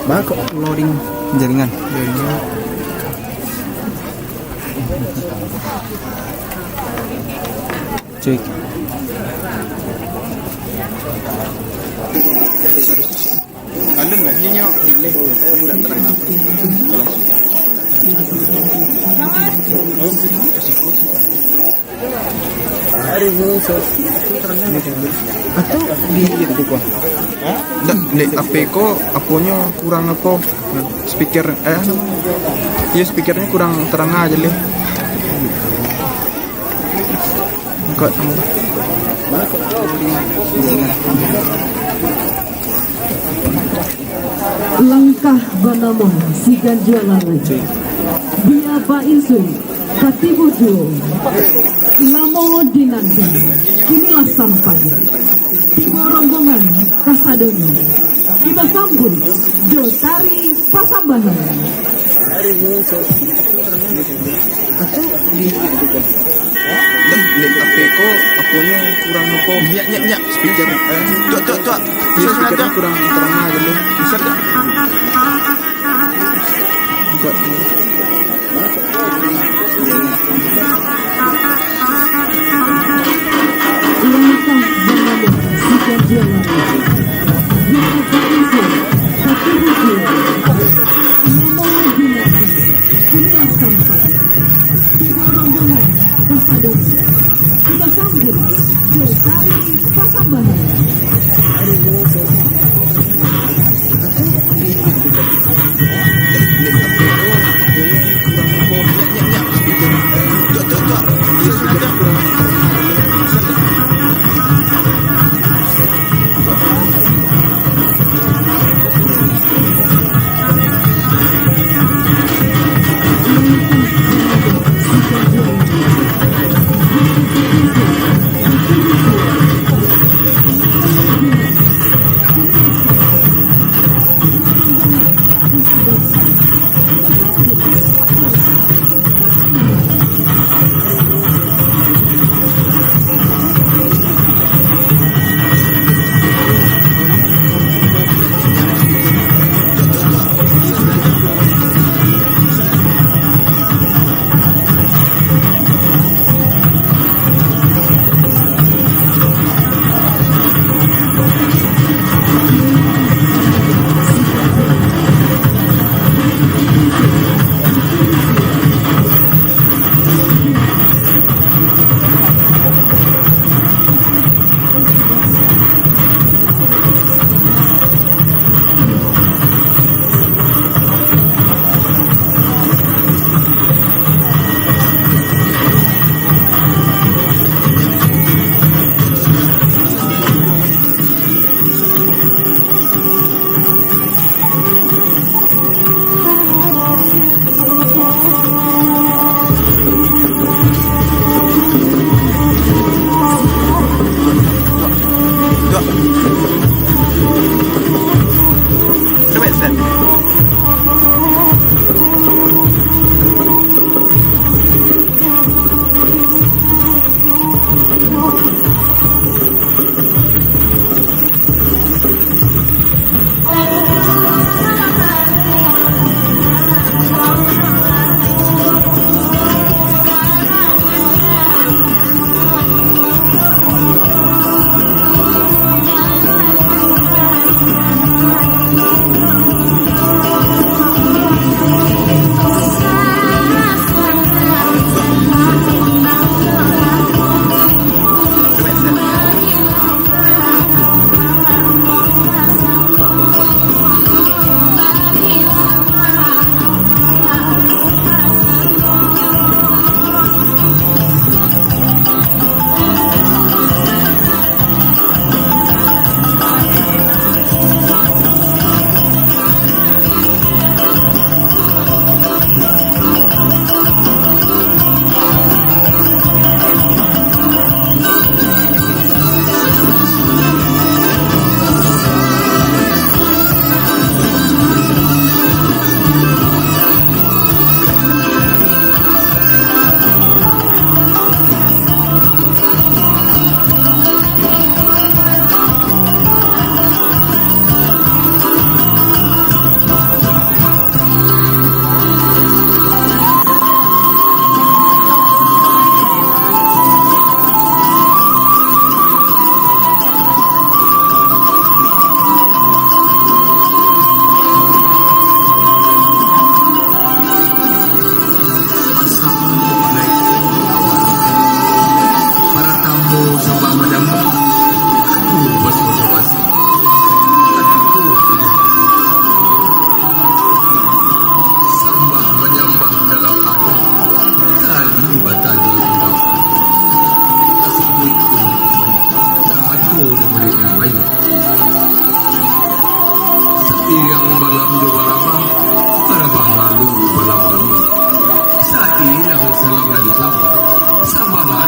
Bang kok loading jaringan. Cek. Alun lah nyo delay enggak terang apa. Oh, resiko sih. Atau di itu kok? Nggak, di HP ko aponya kurang apa? Speaker iya speakernya kurang terang aja leh. Enggak kamu. Langkah banamo si ganjualan dia Pak Insui Katibudu Lamo dinanti inilah sampai tiba rombongan Kasadoni kita sambut Jotari Pasambahan. Atau di itu kok? Di HP ko aponya kurang apa? Nya Speaker tuh. iya speakernya kurang terang aja leh. Bisa enggak? Enggak. Langkah banamo si ganjualan dia Pak Insui Katibudu Lamo dinanti inilah sampai tiba rombongan Kasadoni kita sambut Jotari Pasambahan. Di HP ko aponya kurang apa? Nya Speaker tuh. iya speakernya kurang terang aja leh.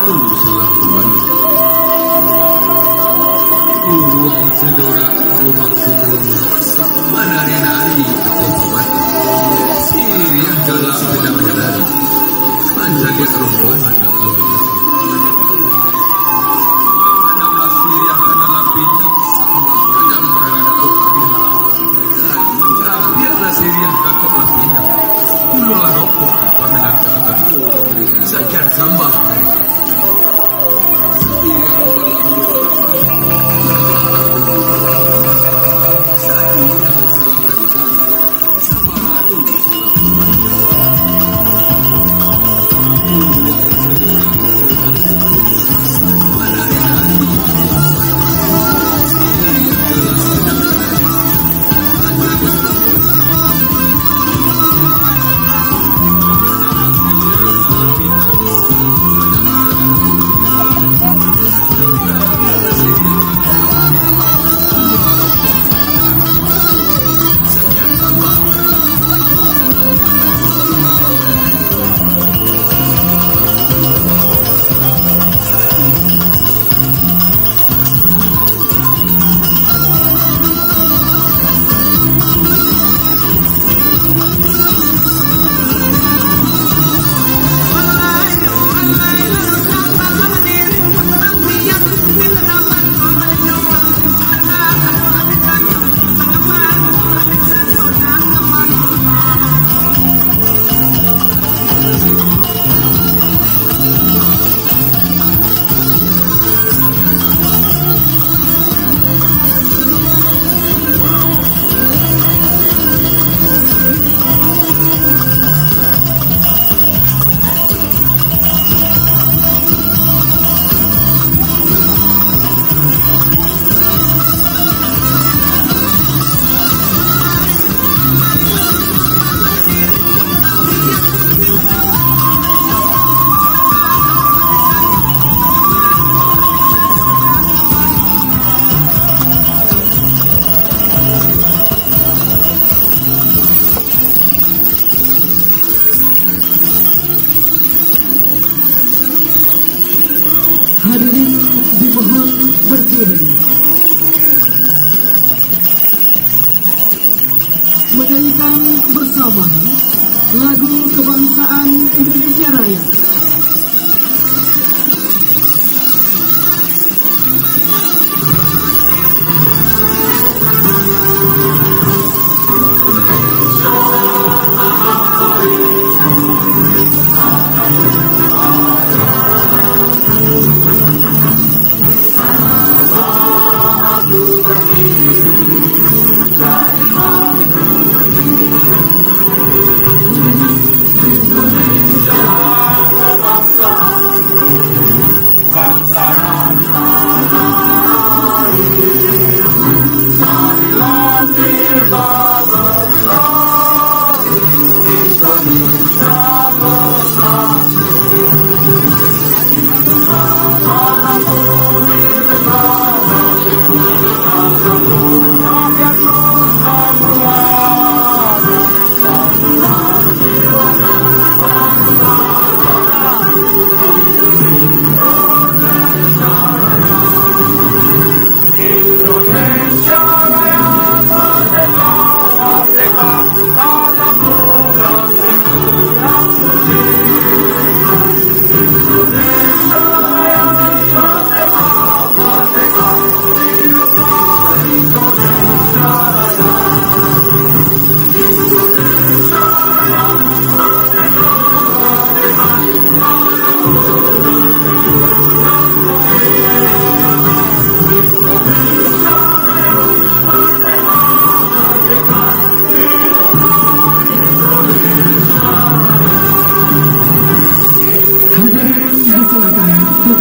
Assalamualaikum salam kembali. Uang sedora, uang sedora, menari-nari atau mata. Siriah dalam sedang menari. Menjadi rombongan akal laki. Nama siriah adalah bintang sambal kadang berada di halam. Biarlah siriah kakaklah bintang. Pulau rokok pamenang kakak. Sekian sambal dari siriah Hadirin dimohon berdiri. Menyanyikan bersama lagu kebangsaan Indonesia Raya.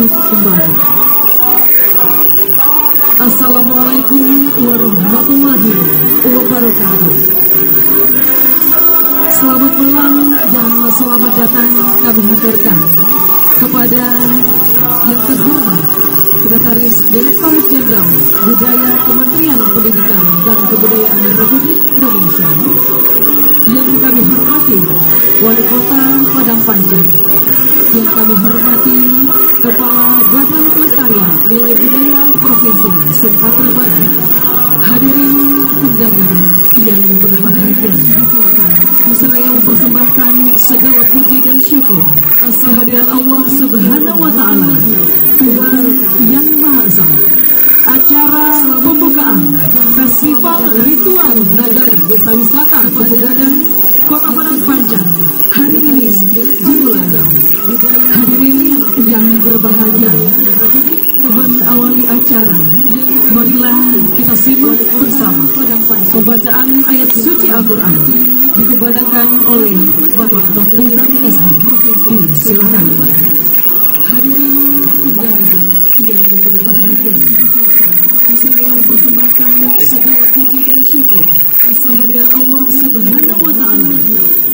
Kembali. Assalamualaikum warahmatullahi wabarakatuh. Selamat malam dan selamat datang kami haturkan kepada yang terhormat Sekretaris Direktur Jenderal Budaya Kementerian Pendidikan dan Kebudayaan Republik Indonesia, yang kami hormati Wali Kota Padang Panjang, yang kami hormati Kepala Badan Pelestarian Nilai Budaya Provinsi Sumatera Barat, hadirin undangan yang berbahagia, seraya mempersembahkan segala puji dan syukur kehadiran Allah Subhanahu wa Ta'ala, Tuhan yang Maha Esa. Acara pembukaan Festival Ritual Nagara Desa Wisata Pebugadan Kota Padang Panjang hari ini dimulai. Hadirin yang berbahagia, mengawali acara, marilah kita simak bersama pembacaan ayat suci Al-Quran dikumandangkan oleh Bapak Dr. SH. Silakan. Hadirin yang berbahagia, seraya mempersembahkan segala puji dan syukur kehadiran Allah Subhanahu wa Ta'ala,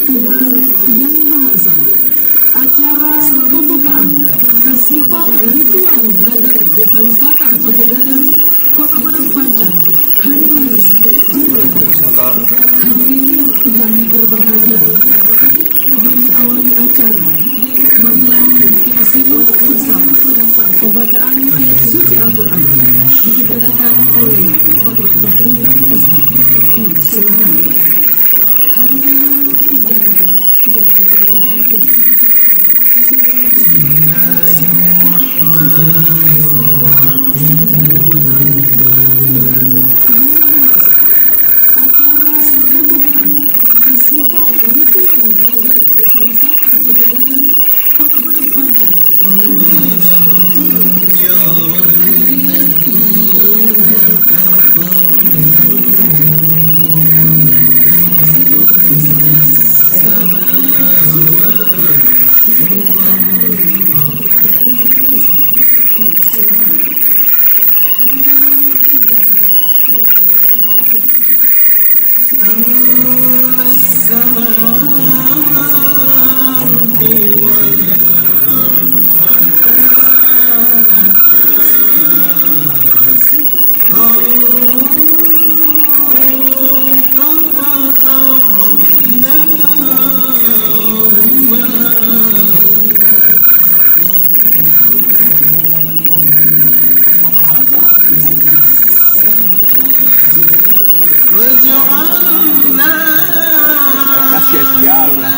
Tuhan yang Maha Esa. Acara pembukaan Festival Ritual Nagara Desa Wisata Pebugadan Kota Padang Panjang hari ini dimulai. Hadirin yang berbahagia, mengawali acara, marilah kita simak bersama pembacaan ayat suci Al-Quran dikumandangkan oleh Bapak Dr. SH. Silakan. Hadirin yang berbahagia, sia-sia udah.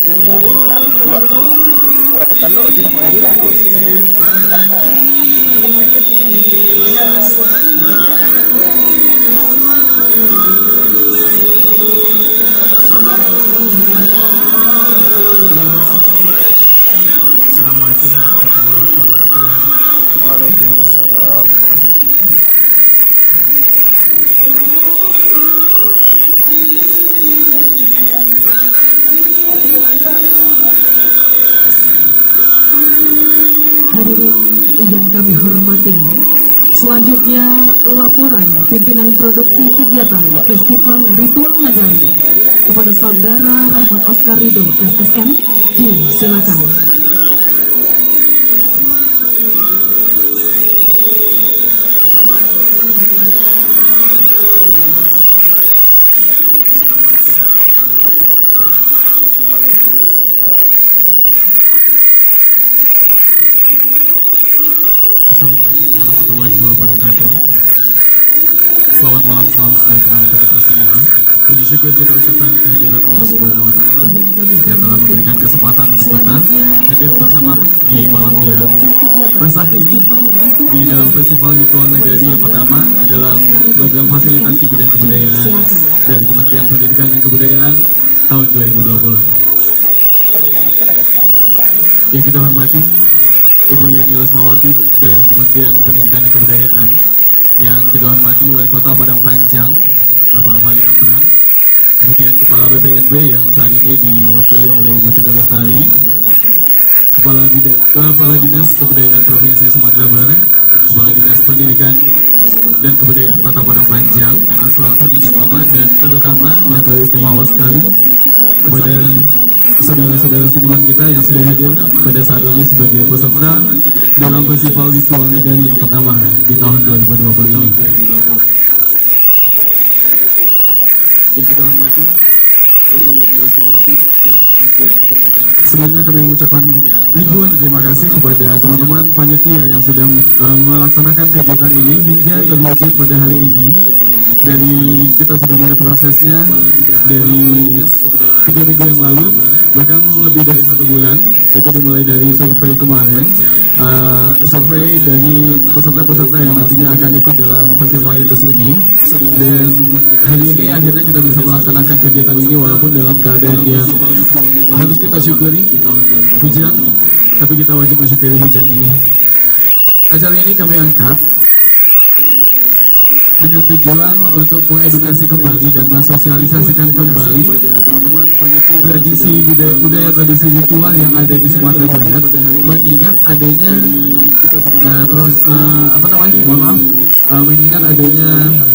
Dua. Orang keteluk cuma mau hilang. Assalamualaikum warahmatullahi wabarakatuh. Waalaikumsalam. Hadirin yang kami hormati, selanjutnya laporan pimpinan produksi kegiatan Festival Ritual Nagari kepada Saudara Rahmat Oscar Ridho SSM, disilakan. Assalamualaikum warahmatullahi wabarakatuh. Selamat malam, salam sejahtera untuk kita semua. Puji syukur kita ucapkan kehadiran Allah Subhanahu wa Ta'ala yang telah memberikan kesempatan untuk kita hadir bersama di malam yang resah ini di dalam Festival Ritual Nagari yang pertama dalam program fasilitasi bidang kebudayaan dari Kementerian Pendidikan dan Kebudayaan tahun 2020. Yang kita hormati Ibu Yani Lesmawati dari Kementerian Pendidikan dan Kebudayaan, yang kita hormati Wali Kota Padang Panjang Bapak Fali Amran, kemudian Kepala BPNB yang saat ini diwakili oleh Ibu Titi Lestari, Kepala Dinas Kebudayaan Provinsi Sumatera Barat, Kepala Dinas Pendidikan dan Kebudayaan Kota Padang Panjang, Aswar Pendidik Mama, dan terutama yang teristimewa sekali kepada saudara-saudara seniman kita yang sudah hadir pada saat ini sebagai peserta dalam Festival Ritual Nagari yang pertama di tahun 2020 ini. Yang kita hormati Ibu Yani Lesmawati dari Kementerian Pendidikan. Sebelumnya kami mengucapkan ribuan terima kasih kepada teman-teman panitia yang sedang melaksanakan kegiatan ini hingga terwujud pada hari ini. Dari kita sudah mulai prosesnya dari 3 minggu yang lalu, bahkan lebih dari 1 bulan. Itu dimulai dari survei kemarin, survei dari peserta-peserta yang nantinya akan ikut dalam festival itu ini. Dan hari ini akhirnya kita bisa melaksanakan kegiatan ini walaupun dalam keadaan yang harus kita syukuri, hujan, tapi kita wajib mensyukuri hujan ini. Acara ini kami angkat dengan tujuan untuk mengedukasi kembali dan mensosialisasikan kembali tradisi budaya tradisi ritual yang ada di Sumatera Barat, mengingat adanya mengingat adanya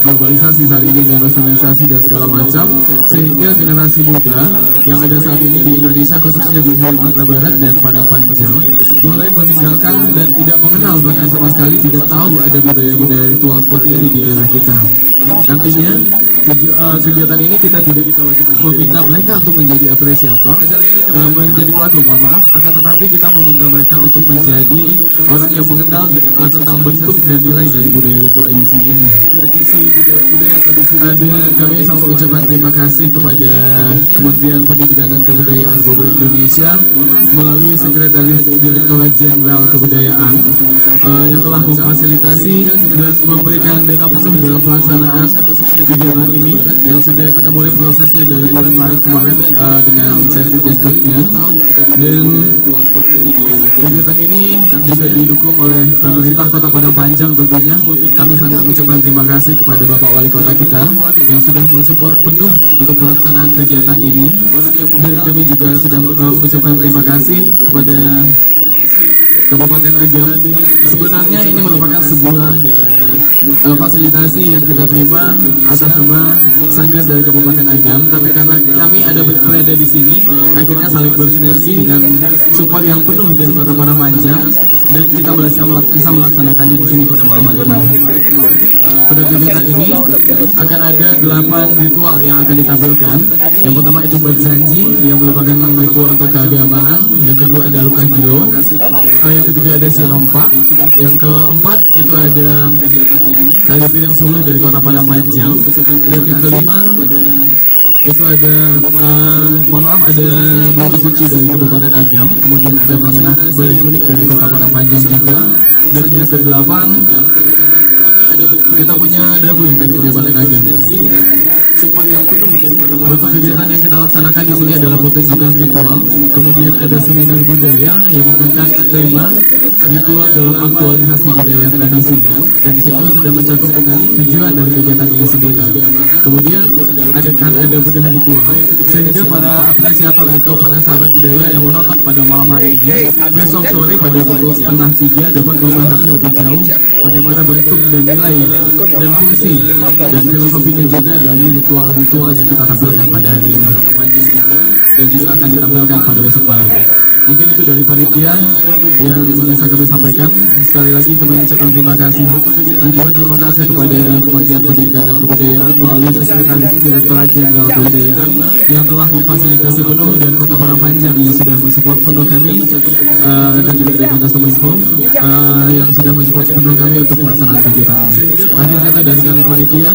globalisasi saat ini dan nasionalisasi dan segala macam, sehingga generasi muda yang ada saat ini di Indonesia, khususnya di Sumatera Barat dan Padang Panjang, mulai meninggalkan dan tidak mengenal, bahkan sama sekali tidak tahu ada budaya-budaya ritual seperti ini di daerah kita. Nantinya kegiatan ini kita tidak meminta mereka untuk menjadi apresiator, menjadi pelaku, akan tetapi kita meminta mereka untuk menjadi orang yang mengenal tentang bentuk dan nilai dari budaya ritual ini sendiri. Dan kami sangat mengucapkan terima kasih kepada Kementerian Pendidikan dan Kebudayaan Republik Indonesia melalui Sekretaris Direktorat Jenderal Kebudayaan yang telah memfasilitasi dan memberikan dana penuh dalam pelaksanaan kegiatan ini yang sudah kita mulai prosesnya dari bulan Maret kemarin dengan sesi jendernya. Dan kegiatan ini juga didukung oleh pemerintah Kota Padang Panjang tentunya. Kami sangat mengucapkan terima kasih kepada Bapak Wali Kota kita yang sudah mensupport penuh untuk pelaksanaan kegiatan ini. Dan kami juga sudah mengucapkan terima kasih kepada Kabupaten Agam. Sebenarnya ini merupakan sebuah fasilitasi yang kita terima atas nama Sanggar dari Kabupaten Agam, tapi karena kami berada di sini, akhirnya saling bersinergi dengan support yang penuh dari Kota Padang Panjang, dan kita bisa melaksanakannya di sini pada malam hari ini. Pada kegiatan ini akan ada 8 ritual yang akan ditampilkan. Yang pertama itu berjanji, yang merupakan ritual untuk keagamaan. Yang kedua ada luka gilo. Yang ketiga ada sirompak. Yang keempat itu ada tali piring suluh dari Kota Padang Panjang. Dan yang kelima itu ada mohon maaf, ada Bumi Suci dari Kabupaten Agam, kemudian ada Menyelah Beli Kuning dari Kota Padang Panjang juga, dan yang ke-8 kita punya Dabu dari Kabupaten Agam. Untuk kegiatan yang kita laksanakan di sini adalah pertunjukan ritual, kemudian ada seminar budaya yang mengangkat tema ritual dalam aktualisasi budaya tradisi, dan di situ sudah mencakup dengan tujuan dari kegiatan ini sendiri. Kemudian ada budaya ritual sehingga para apresiator atau para sahabat budaya yang menonton pada malam hari ini besok sore pada pukul 2:30 dapat memahami lebih jauh bagaimana bentuk dan nilai dan fungsi dan filosofinya juga dari ritual-ritual yang kita tampilkan pada hari ini dan juga akan ditampilkan pada besok malam. Mungkin itu dari panitia yang bisa kami sampaikan. Sekali lagi kami ucapkan terima kasih. Terima kasih kepada Kementerian Pendidikan dan Kebudayaan melalui Sekretaris Direktorat Jenderal Kebudayaan yang telah memfasilitasi penuh, dan Kota Padang Panjang yang sudah mensupport penuh kami, dan juga dari Kemenkominfo yang sudah mensupport penuh kami untuk pelaksanaan kegiatan ini. Akhir kata dari kami panitia,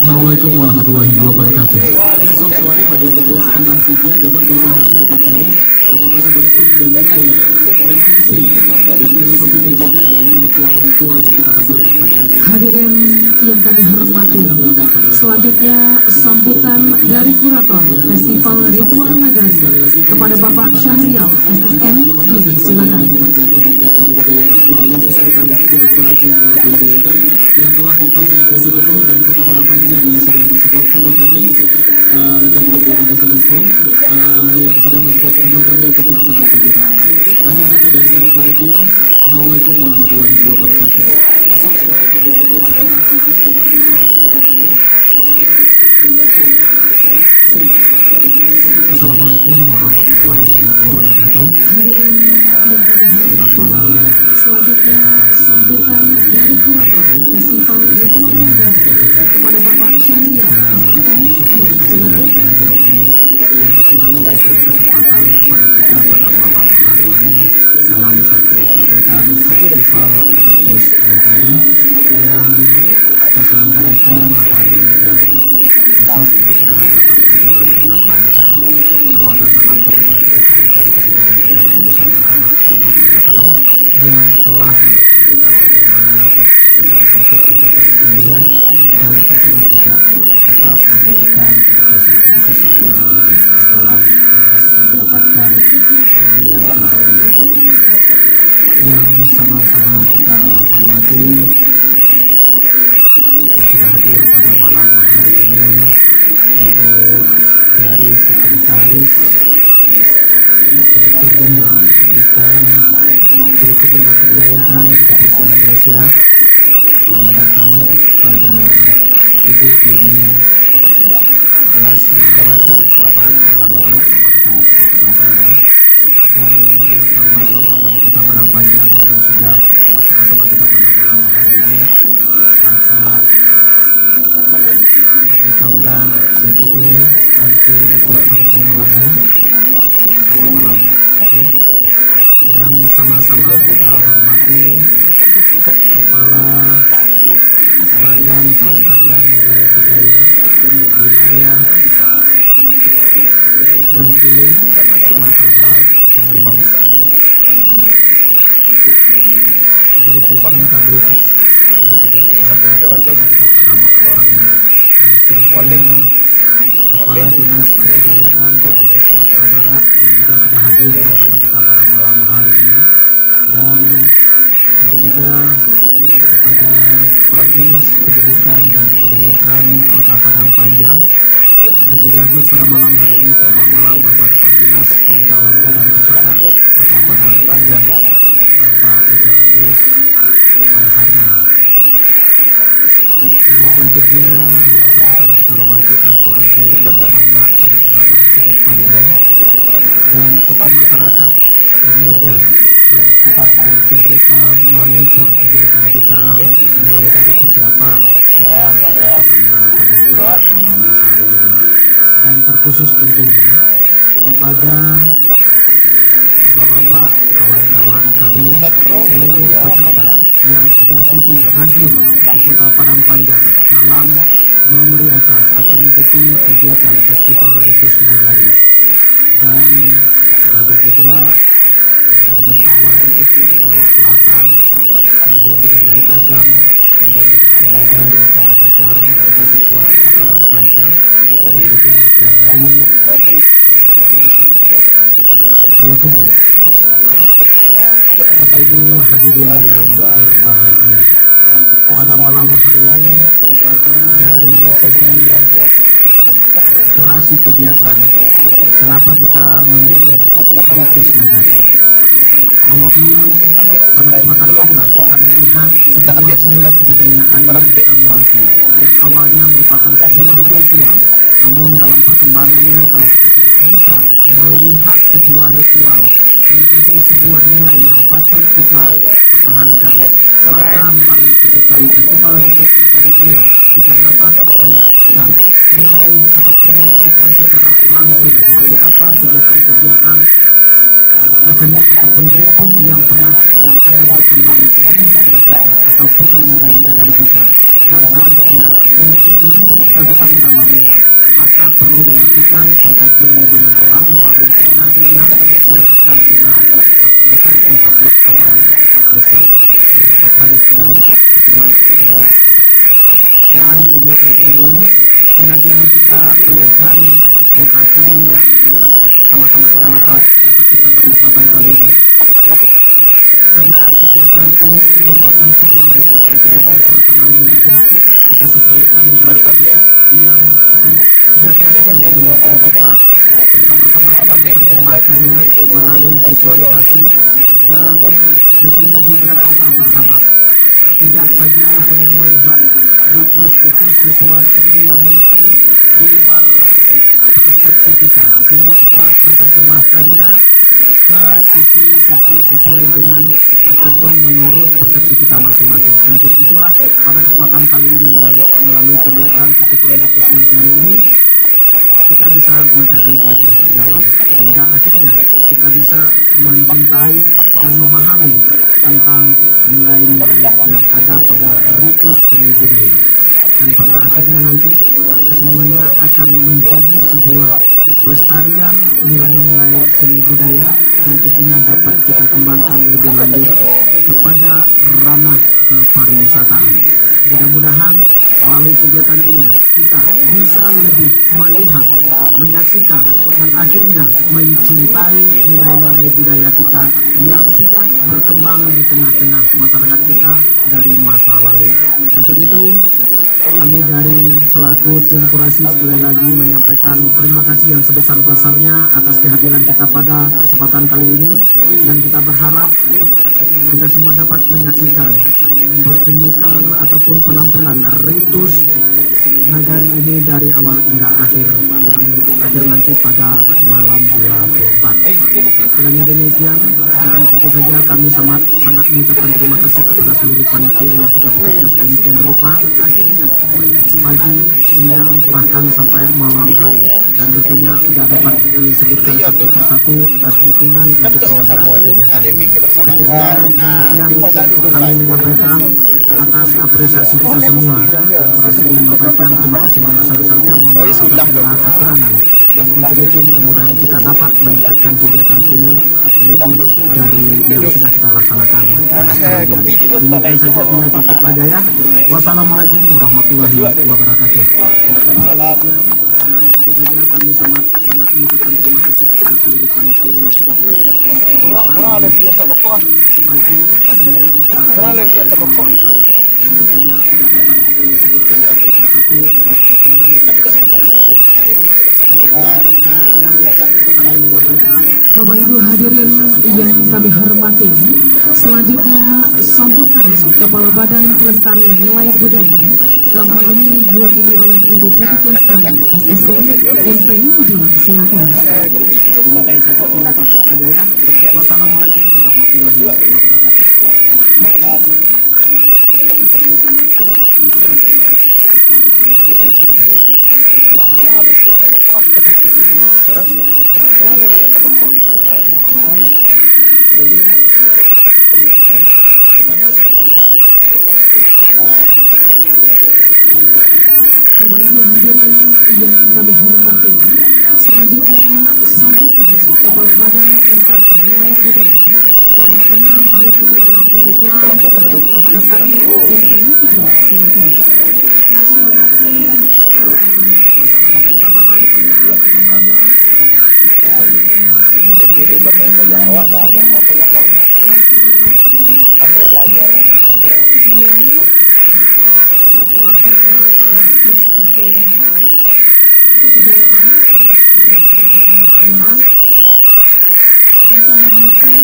Assalamualaikum warahmatullahi wabarakatuh. Besok sore pada pukul 2:30 dapat memahami lebih jauh bagaimana bentuk dan nilai dan fungsi dan filosofinya juga dari ritual-ritual yang kita tampilkan pada hari ini. Hadirin yang kami hormati, selanjutnya sambutan dari kurator Festival Ritual Nagari kepada Bapak Syahrial SSN, silakan. Yang telah memfasilitasi penuh, dan Kota Padang Panjang yang sudah mensupport penuh kami, dan juga Kemenkominfo yang sudah mensupport penuh kami untuk pelaksanaan kegiatan ini. Akhir kata dari kami panitia, Assalamualaikum warahmatullahi wabarakatuh. Assalamualaikum warahmatullahi wabarakatuh. Selanjutnya sambutan dari kurator Festival Ritual Nagari kepada Bapak Syahrial SSN, silakan. Yang telah memberikan kesempatan kepada kita pada malam hari ini dalam satu kegiatan festival Ritus Nagari yang kita selenggarakan hari ini dan besok, mudah-mudahan dapat berjalan dengan lancar. Salawat dan salam terlibat dikirimkan ke junjungan kita Nabi besar Muhammad SAW yang telah menunjukkan kita bagaimana untuk kita mengusut kehidupan dunia, dan tentunya juga tetap memberikan edukasi yang lebih dalam sehingga kita mendapatkan nilai yang telah menjadi. Yang sama-sama kita hormati yang sudah hadir pada malam hari ini, Ibu dari Sekretaris Direktur Jenderal Pendidikan, Direktur Jenderal Kebudayaan Republik Indonesia. Selamat datang pada Ibu Yuni Lasmawati. Selamat malam Ibu, selamat datang di Kota Padang Panjang. Dan yang terhormat Bapak Wali Kota Padang Panjang yang sudah bersama-sama kita pada malam hari ini, Bapak Ditambang BDE Anti Datuk Periko Melani. Selamat malam. Yang sama-sama kita hormati Kepala Badan Pelestarian Nilai Budaya Wilayah Bengkulu, Sumatera Barat, dan Guru Pisang Tablik yang juga kita pada malam hari ini. Dan seterusnya Kepala Dinas Kebudayaan Provinsi Sumatera Barat yang juga sudah hadir bersama kita pada malam hari ini, dan tentu juga kepada Kepala Dinas Pendidikan dan Kebudayaan Kota Padang Panjang yang juga hadir pada malam hari ini. Selamat malam Bapak Kepala Dinas Pemuda Olahraga dan Wisata Kota Padang Panjang, Bapak Dr. Agus Harman. Dan selanjutnya yang sama-sama kita hormati Tuanku Ulama Alim Ulama Sejak Pandai dan tokoh masyarakat yang muda yang telah sedemikian rupa memonitor kegiatan kita mulai dari persiapan hingga kita bisa melakukan malam hari ini. Dan terkhusus tentunya kepada bapak-bapak, kawan-kawan kami, seluruh peserta yang sudah sudi hadir di Kota Padang Panjang dalam memeriahkan atau mengikuti kegiatan Festival Ritus Nagari. Dan bagi juga dari Mentawai, Sulawesi Selatan, kemudian juga dari Agam, kemudian juga ada dari Tanah Datar, dari suku kita Padang Panjang, dan juga dari Payakumbuh. Bapak Ibu hadirin yang berbahagia, pada malam hari ini dari segi durasi kegiatan, kenapa kita memilih Ritus Nagari? Mungkin pada kesempatan inilah kita melihat sebuah nilai kebudayaan yang kita miliki, yang awalnya merupakan sebuah ritual. Namun dalam perkembangannya, kalau kita tidak bisa melihat sebuah ritual menjadi sebuah nilai yang patut kita pertahankan, maka melalui kegiatan Festival Ritus Nagari ini kita dapat menyaksikan nilai ataupun menyaksikan secara langsung seperti apa kegiatan-kegiatan kesenian ataupun ritus yang pernah dan ada berkembang di daerah kita ataupun di negara-negara kita. Dan selanjutnya, untuk kita bisa mendalaminya, maka perlu dilakukan pengkajian lebih mendalam melalui seminar yang akan kita laksanakan insya Allah pada besok hari Jumat. Dan kegiatan ini sengaja kita pilihkan lokasi yang sama-sama kita saksikan pada kesempatan kali ini, karena kegiatan ini merupakan sebuah ritus yang kita suasananya juga kita sesuaikan dengan konsep yang sudah kita susun sedemikian rupa. Bersama-sama kita menerjemahkannya melalui visualisasi, dan tentunya juga kita berharap tidak saja hanya melihat ritus itu sesuatu yang mungkin di luar persepsi kita, sehingga kita menerjemahkannya ke sisi-sisi sesuai dengan ataupun menurut persepsi kita masing-masing. Untuk itulah pada kesempatan kali ini melalui kegiatan Festival Ritus Nagari ini kita bisa mengkaji lebih dalam, sehingga akhirnya kita bisa mencintai dan memahami tentang nilai-nilai yang ada pada ritus seni budaya. Dan pada akhirnya nanti kesemuanya akan menjadi sebuah pelestarian nilai-nilai seni budaya, dan tentunya dapat kita kembangkan lebih lanjut kepada ranah kepariwisataan. Mudah-mudahan melalui kegiatan ini kita bisa lebih melihat, menyaksikan, dan akhirnya mencintai nilai-nilai budaya kita yang sudah berkembang di tengah-tengah masyarakat kita dari masa lalu. Untuk itu kami dari selaku tim kurasi sekali lagi menyampaikan terima kasih yang sebesar-besarnya atas kehadiran kita pada kesempatan kali ini, dan kita berharap kita semua dapat menyaksikan pertunjukan ataupun penampilan Ritus Nagari ini dari awal hingga akhir, yang akhir nanti pada malam 24. Kiranya demikian, dan tentu saja kami sangat mengucapkan terima kasih kepada seluruh panitia yang sudah bekerja sedemikian rupa pagi, siang, bahkan sampai malam hari, dan tentunya tidak dapat disebutkan satu persatu atas dukungan untuk penyelenggaraan kegiatan. Akhirnya demikian kami menyampaikan atas apresiasi kita semua. Kami menyampaikan terima kasih yang besar-besarnya, mohon maaf atas segala kekurangan. Dan untuk itu mudah-mudahan kita dapat meningkatkan kegiatan ini lebih dari yang sudah kita laksanakan pada sekarang ini. Demikian saja, bila cukup saja ya. Wassalamualaikum warahmatullahi wabarakatuh. Dan tentu saja kami sangat mengucapkan terima kasih kepada seluruh panitia yang sudah Orang alergi asap rokok. pagi, siang, Orang alergi asap rokok. tentunya tidak dapat disebutkan satu persatu atas kami menyampaikan. Bapak Ibu hadirin yang kami hormati, selanjutnya sambutan Kepala Badan Pelestarian Nilai Budaya, dalam hal ini diwakili oleh Ibu Titik Lestari, SSI, MP, silakan. Wassalamualaikum warahmatullahi wabarakatuh. Bapak Hormati. Selanjutnya sambutan Kepala Badan Pelestarian Nilai Budaya. Dalam hal ini diwakili oleh Ibu Pelestari SPU Jawa. Silakan. Yang saya hormati Bapak Wali Kota Padang. Bapak yang pegang awak lah, awak pegang lah. Yang saya hormati Amre belajar, yang mewakili Sesdikin Kebudayaan, Kebudayaan. Yang saya hormati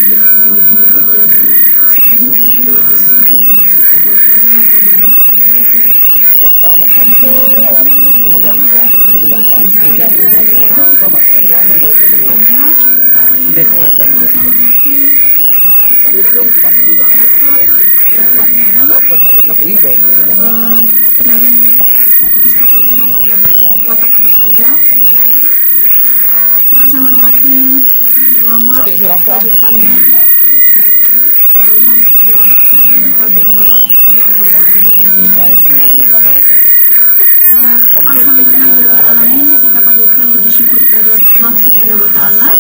yang mewakili Kepala Dinas Selanjutnya Kebudayaan dari SKPD yang ada di Kota Padang Panjang. Yang saya hormati Lama Wajib Pandai yang sudah hadir pada malam hari yang berbahagia ini. Alhamdulillah alamin, kita panjatkan puji syukur kepada Allah Subhanahu wa taala.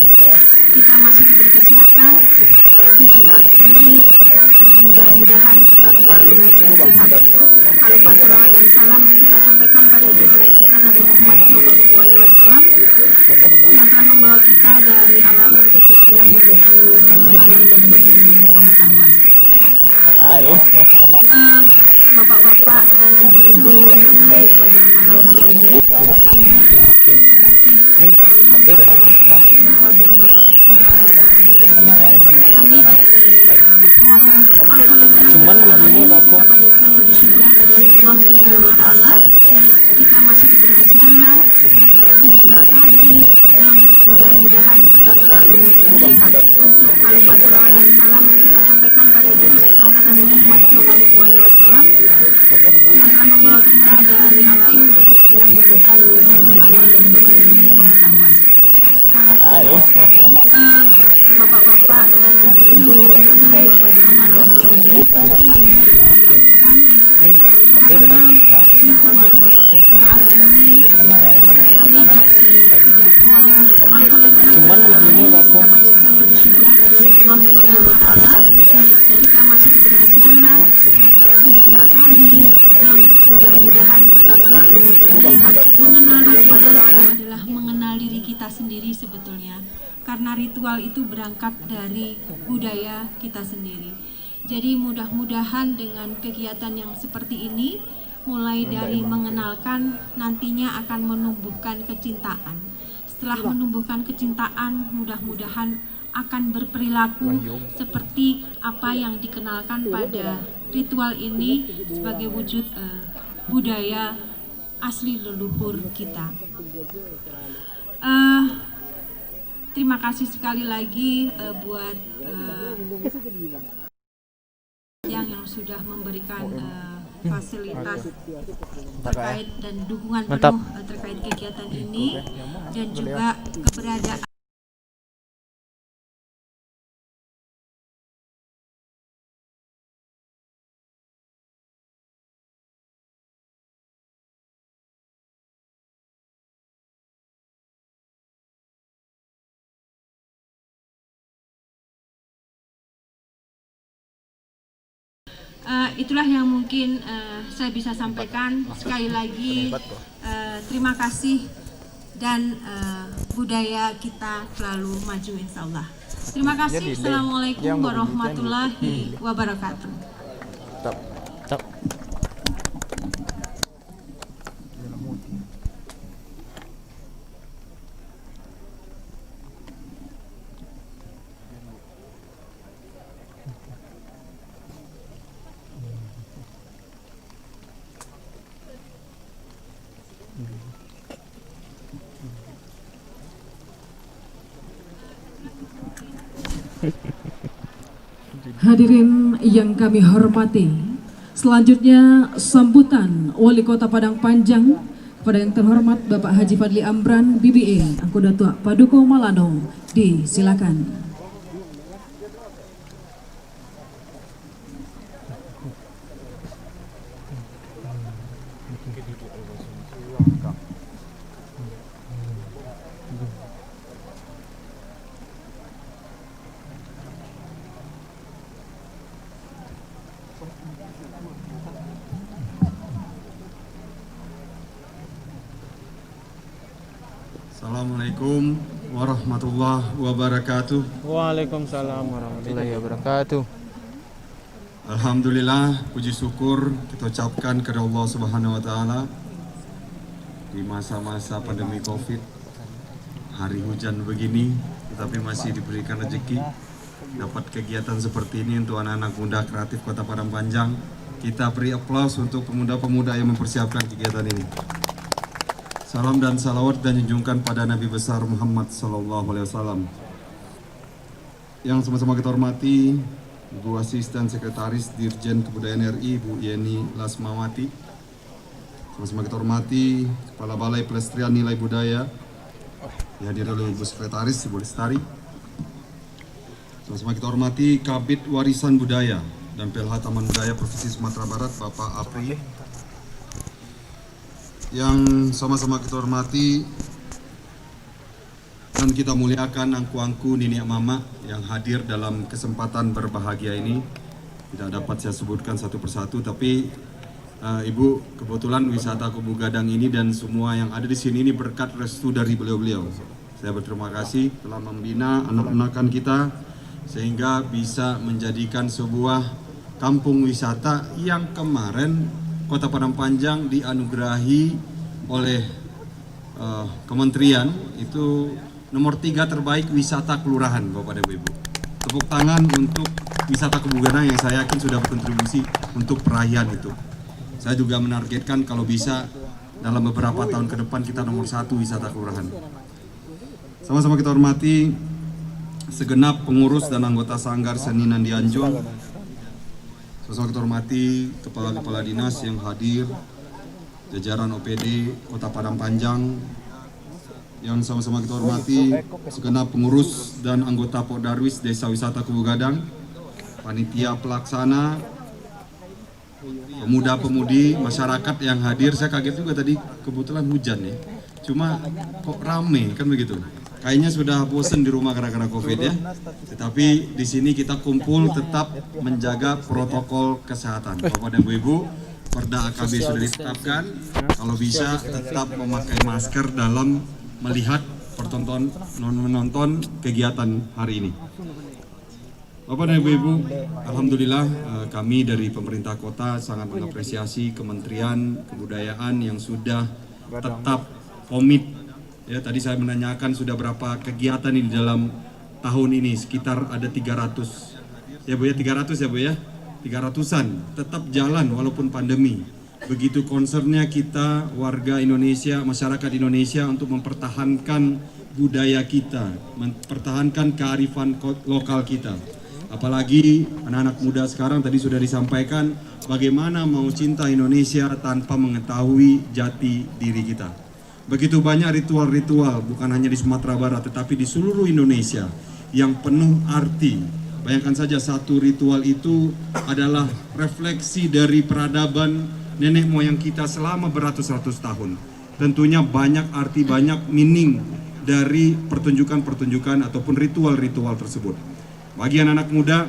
Kita masih diberi kesehatan hingga saat ini dan mudah-mudahan kita selalu sehat. Khalifah salawat dan salam kita sampaikan pada junjungan kita Nabi Muhammad SAW yang telah membawa kita dari alam kecemburuan menuju alam yang penuh pengetahuan. Bapak-bapak dan ibu-ibu yang hadir pada malam hari ini, cuman begini aku kita masih diberi kesehatan hingga saat ini yang mudah-mudahan kita selalu sehat. Untuk Khalifah salawat dan salam kita sampaikan pada junjungan Nabi Muhammad SAW yang telah membawa kita dari alam kecemburuan menuju alam yang penuh pengetahuan. Bapak-bapak dan ibu-ibu yang hadir pada malam hari ini dilakukan karena ritual saat ini kami cuman begini aku kita masih diberi kesehatan hingga saat ini yang mudah-mudahan kita selalu sehat. Mengenal adalah mengenal diri kita sendiri sebetulnya, karena ritual itu berangkat dari budaya kita sendiri. Jadi mudah-mudahan dengan kegiatan yang seperti ini, mulai dari mengenalkan, nantinya akan menumbuhkan kecintaan. Setelah menumbuhkan kecintaan, mudah-mudahan akan berperilaku seperti apa yang dikenalkan pada ritual ini sebagai wujud budaya asli leluhur kita. Terima kasih sekali lagi buat yang sudah memberikan fasilitas terkait dan dukungan penuh terkait kegiatan ini, dan juga keberadaan itulah yang mungkin saya bisa sampaikan. Sekali lagi terima kasih, dan budaya kita selalu maju insya Allah. Terima kasih. Assalamualaikum warahmatullahi wabarakatuh. Hadirin yang kami hormati, selanjutnya sambutan Wali Kota Padang Panjang kepada yang terhormat Bapak Haji Fadli Amran BBA Angkuda Tua Paduko Malano, disilakan. Assalamualaikum warahmatullahi wabarakatuh. Waalaikumsalam warahmatullahi wabarakatuh. Alhamdulillah, puji syukur kita ucapkan kepada Allah Subhanahu wa taala di masa-masa pandemi Covid, hari hujan begini tetapi masih diberikan rezeki dapat kegiatan seperti ini untuk anak-anak muda kreatif Kota Padang Panjang. Kita beri aplaus untuk pemuda-pemuda yang mempersiapkan kegiatan ini. Salam dan salawat dan junjungan pada Nabi besar Muhammad SAW. Yang sama-sama kita hormati Ibu Asisten Sekretaris Dirjen Kebudayaan RI, Bu Yeni Lasmawati. Sama-sama kita hormati Kepala Balai Pelestarian Nilai Budaya, dihadir oleh Ibu Sekretaris, Ibu Lestari. Sama-sama kita hormati Kabid Warisan Budaya dan PLH Taman Budaya Provinsi Sumatera Barat, Bapak Apri. Yang sama-sama kita hormati dan kita muliakan angku-angku nenek mama yang hadir dalam kesempatan berbahagia ini. Tidak dapat saya sebutkan satu persatu, tapi Ibu, kebetulan wisata Kubu Gadang ini dan semua yang ada di sini ini berkat restu dari beliau-beliau. Saya berterima kasih telah membina anak-anakan kita sehingga bisa menjadikan sebuah kampung wisata yang kemarin Kota Padang Panjang dianugerahi oleh Kementerian itu nomor 3 terbaik wisata kelurahan, Bapak dan Ibu. Tepuk tangan untuk wisata Kubu Gadang yang saya yakin sudah berkontribusi untuk perayaan itu. Saya juga menargetkan kalau bisa dalam beberapa tahun ke depan kita nomor 1 wisata kelurahan. Sama-sama kita hormati segenap pengurus dan anggota Sanggar Seni Nandianjung. Sama-sama kita hormati kepala-kepala dinas yang hadir, jajaran OPD Kota Padang Panjang, yang sama-sama kita hormati segenap pengurus dan anggota Pokdarwis Desa Wisata Kubu Gadang, panitia pelaksana, pemuda-pemudi, masyarakat yang hadir. Saya kaget juga tadi kebetulan hujan ya, cuma kok rame kan begitu. Kayaknya sudah bosan di rumah gara-gara Covid ya. Tetapi di sini kita kumpul tetap menjaga protokol kesehatan. Bapak dan Ibu, Perda AKB sudah ditetapkan. Kalau bisa tetap memakai masker dalam melihat menonton kegiatan hari ini. Bapak dan Ibu, alhamdulillah kami dari pemerintah kota sangat mengapresiasi Kementerian Kebudayaan yang sudah tetap komit. Ya, tadi saya menanyakan sudah berapa kegiatan ini dalam tahun ini, sekitar ada 300. Ya Bu ya, 300 ya Bu ya. 300-an tetap jalan walaupun pandemi. Begitu concernnya kita warga Indonesia, masyarakat Indonesia untuk mempertahankan budaya kita, mempertahankan kearifan lokal kita. Apalagi anak-anak muda sekarang tadi sudah disampaikan bagaimana mau cinta Indonesia tanpa mengetahui jati diri kita. Begitu banyak ritual-ritual bukan hanya di Sumatera Barat tetapi di seluruh Indonesia yang penuh arti. Bayangkan saja satu ritual itu adalah refleksi dari peradaban nenek moyang kita selama beratus-ratus tahun. Tentunya banyak arti, banyak meaning dari pertunjukan-pertunjukan ataupun ritual-ritual tersebut. Bagi anak-anak muda,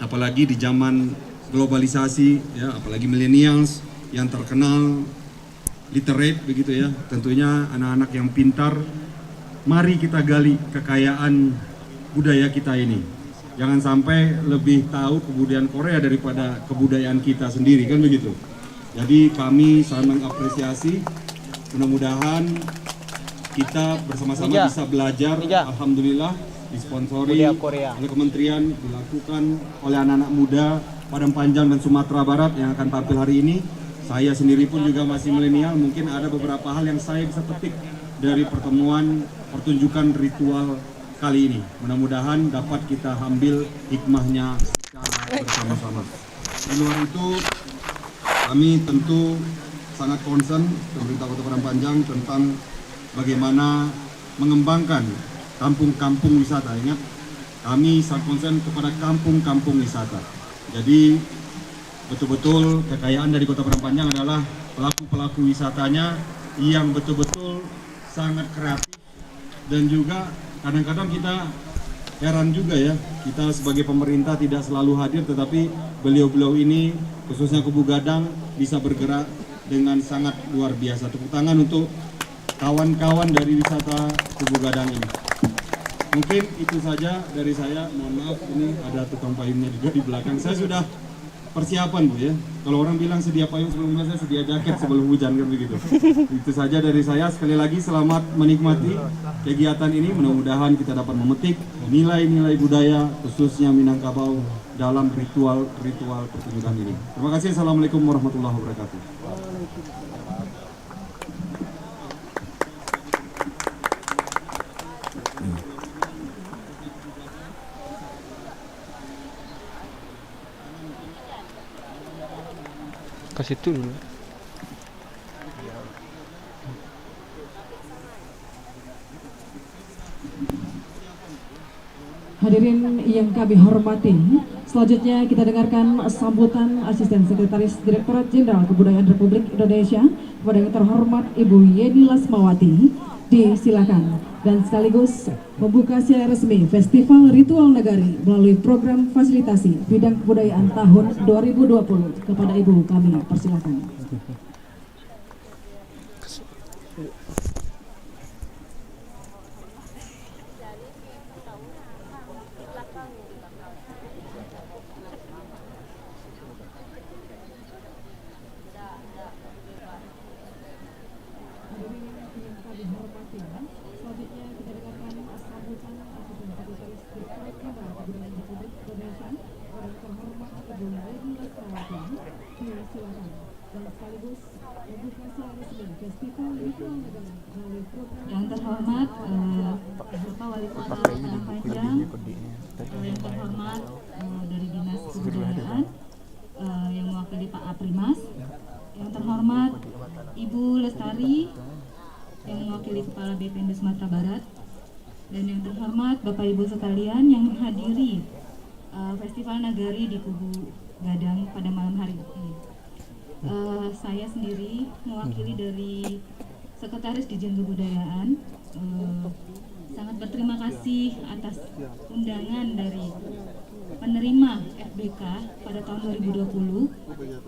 apalagi di zaman globalisasi, ya, apalagi millennials yang terkenal literate begitu ya, tentunya anak-anak yang pintar, mari kita gali kekayaan budaya kita ini. Jangan sampai lebih tahu kebudayaan Korea daripada kebudayaan kita sendiri, kan begitu. Jadi kami sangat mengapresiasi, mudah-mudahan kita bersama-sama bisa belajar. Alhamdulillah disponsori oleh kementerian, dilakukan oleh anak-anak muda Padang Panjang dan Sumatera Barat yang akan tampil hari ini. Saya sendiri pun juga masih milenial, mungkin ada beberapa hal yang saya bisa petik dari pertemuan pertunjukan ritual kali ini. Mudah-mudahan dapat kita ambil hikmahnya secara bersama-sama. Di luar itu, kami tentu sangat concern pemerintah Kota Padang Panjang tentang bagaimana mengembangkan kampung-kampung wisata. Ingat, kami sangat concern kepada kampung-kampung wisata. Jadi betul-betul kekayaan dari Kota Padang Panjang adalah pelaku-pelaku wisatanya yang betul-betul sangat kreatif. Dan juga kadang-kadang kita heran juga ya, kita sebagai pemerintah tidak selalu hadir, tetapi beliau-beliau ini khususnya Kubu Gadang bisa bergerak dengan sangat luar biasa. Tepuk tangan untuk kawan-kawan dari wisata Kubu Gadang ini. Mungkin itu saja dari saya. Mohon maaf, ini ada tukang payungnya juga di belakang. Saya sudah persiapan Bu ya. Kalau orang bilang sedia payung sebelum hujan, saya sedia jaket sebelum hujan kan begitu. Itu saja dari saya. Sekali lagi selamat menikmati kegiatan ini. Mudah-mudahan kita dapat memetik nilai-nilai budaya khususnya Minangkabau dalam ritual pertunjukan ini. Terima kasih. Assalamualaikum warahmatullahi wabarakatuh. Kasih itu dulu. Hadirin yang kami hormati, selanjutnya kita dengarkan sambutan Asisten Sekretaris Direktorat Jenderal Kebudayaan Republik Indonesia kepada yang terhormat Ibu Yeni Lasmawati. Disilakan, dan sekaligus membuka secara resmi Festival Ritual Nagari melalui program fasilitasi bidang kebudayaan tahun 2020 kepada Ibu kami persilakan. Yang terhormat Bapak Wali Kota Padang Panjang, yang terhormat dari Dinas Kebudayaan yang mewakili Pak Aprimas, yang terhormat Ibu Lestari yang mewakili Kepala BPND Sumatera Barat, dan yang terhormat Bapak Ibu sekalian yang menghadiri Festival Nagari di Kubu Gadang pada malam hari ini. Saya sendiri mewakili dari Sekretaris Dijen Kebudayaan, sangat berterima kasih atas undangan dari penerima FBK pada tahun 2020,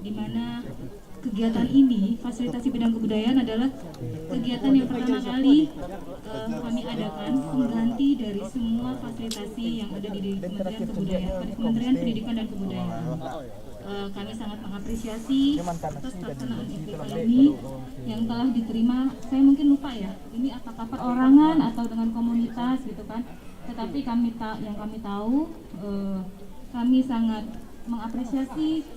di mana kegiatan ini, fasilitasi bidang kebudayaan, adalah kegiatan yang pertama kali kami adakan mengganti dari semua fasilitasi yang ada di Kementerian Kebudayaan, Kementerian Pendidikan dan Kebudayaan. Kami sangat mengapresiasi atas pelaksanaan FBK ini yang telah diterima. Saya mungkin lupa ya, ini apakah perorangan atau dengan komunitas gitu kan. Tetapi yang kami tahu, kami sangat mengapresiasi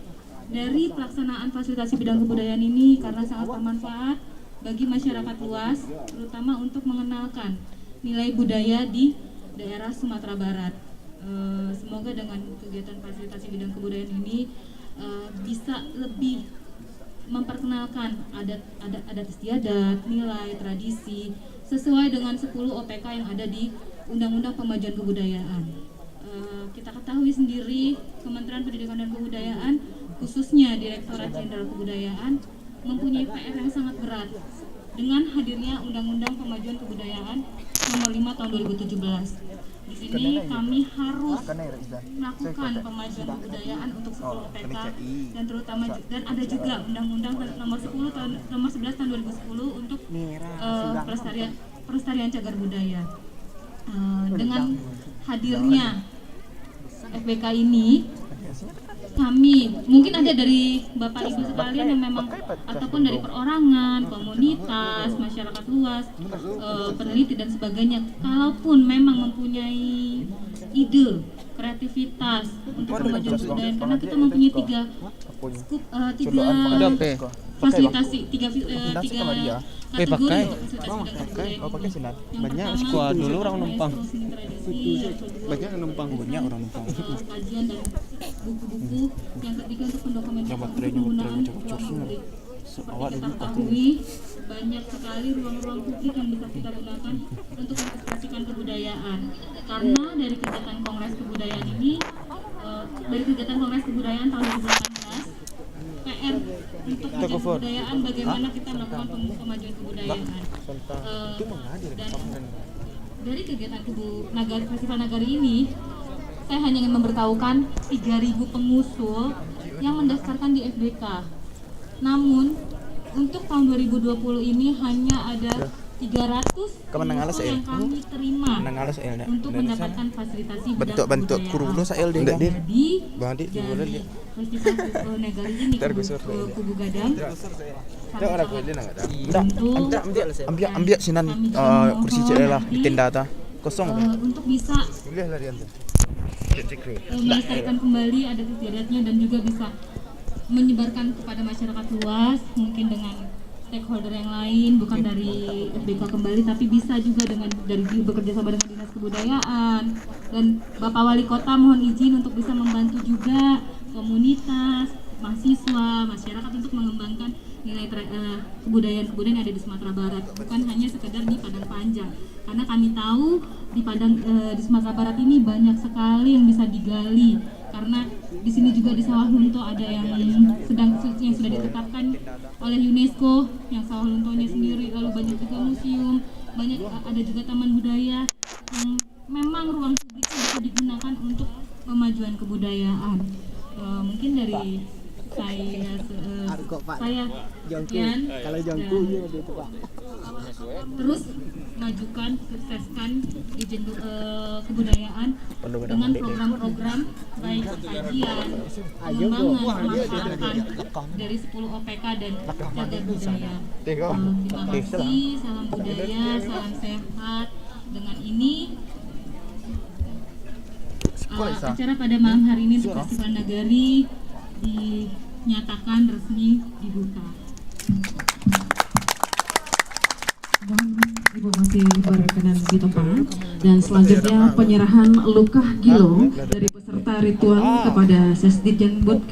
dari pelaksanaan fasilitasi bidang kebudayaan ini karena sangat bermanfaat bagi masyarakat luas, terutama untuk mengenalkan nilai budaya di daerah Sumatera Barat. Semoga dengan kegiatan fasilitasi bidang kebudayaan ini bisa lebih memperkenalkan adat istiadat, nilai, tradisi sesuai dengan 10 OPK yang ada di Undang-Undang Pemajuan Kebudayaan. Kita ketahui sendiri Kementerian Pendidikan dan Kebudayaan, khususnya Direktorat Jenderal Kebudayaan, mempunyai PR yang sangat berat dengan hadirnya Undang-Undang Pemajuan Kebudayaan Nomor 5 Tahun 2017. Di sini kami harus melakukan pemajuan kebudayaan untuk 10 OPK dan terutama dan ada juga Undang-Undang Nomor 11 Tahun 2010 untuk pelestarian cagar budaya. Dengan hadirnya FBK ini, kami mungkin ada dari Bapak Ibu sekalian yang memang ataupun dari perorangan, komunitas, masyarakat luas, peneliti dan sebagainya, kalaupun memang mempunyai ide, kreativitas untuk kemajuan kebudayaan, karena kita mempunyai tiga fasilitasi, tiga kategori untuk fasilitasi bidang kebudayaan. Banyak sekolah dulu orang numpang. Banyak numpang, banyak orang numpang. Kajian dan buku-buku. Yang ketiga untuk pendokumentasian penggunaan ruang publik. Seperti kita ketahui, banyak sekali ruang-ruang publik yang bisa kita gunakan untuk mengekspresikan kebudayaan. Karena dari kegiatan Kongres Kebudayaan ini, dari kegiatan Kongres Kebudayaan tahun 2018, PR untuk kajian kebudayaan, bagaimana kita melakukan pemajuan kebudayaan. Dan dari kegiatan Festival Nagari ini, saya hanya ingin memberitahukan 3.000 pengusul yang mendaftarkan di FBK. Namun untuk tahun 2020 ini hanya ada 300 Kemenangan info saya. yang kami terima Menang saya nak. untuk mendapatkan fasilitasi bidang Bentuk-bentuk kebudayaan. kurung saya dia. Jadi Bang Dik di mana dari dia? Festival Negari ini Kubu Gadang Tak ada boleh nak ada. untuk Ambil sinan kursi cek lah di tenda ta. Kosong tu. untuk bisa Boleh lah dia tu. melestarikan kembali adat istiadatnya dan juga bisa menyebarkan kepada masyarakat luas, mungkin dengan stakeholder yang lain, bukan dari FBK kembali tapi bisa juga dengan dari bekerja sama dengan Dinas Kebudayaan. Dan Bapak Wali Kota mohon izin untuk bisa membantu juga komunitas, mahasiswa, masyarakat untuk mengembangkan nilai kebudayaan yang ada di Sumatera Barat, bukan hanya sekedar di Padang Panjang. Karena kami tahu di di Sumatera Barat ini banyak sekali yang bisa digali. Karena di sini juga di Sawah Lunto ada yang sudah ditetapkan oleh UNESCO, yang Sawah Luntonya sendiri, lalu banyak juga museum, banyak ada juga taman budaya yang memang ruang publiknya bisa digunakan untuk pemajuan kebudayaan. Mungkin dari saya sekian. Kalau jangku dia tu Pak. Terus majukan, sukseskan Dijen Kebudayaan dengan program-program baik kajian, pengembangan, pemanfaatan dari 10 OPK dan cagar budaya. Terima kasih, salam budaya, salam sehat. Dengan ini acara pada malam hari ini untuk Festival Nagari dinyatakan resmi dibuka. Ibu masih berkenan di tempat. Dan selanjutnya penyerahan Lukah Gilo dari peserta ritual kepada Sesdikjenbud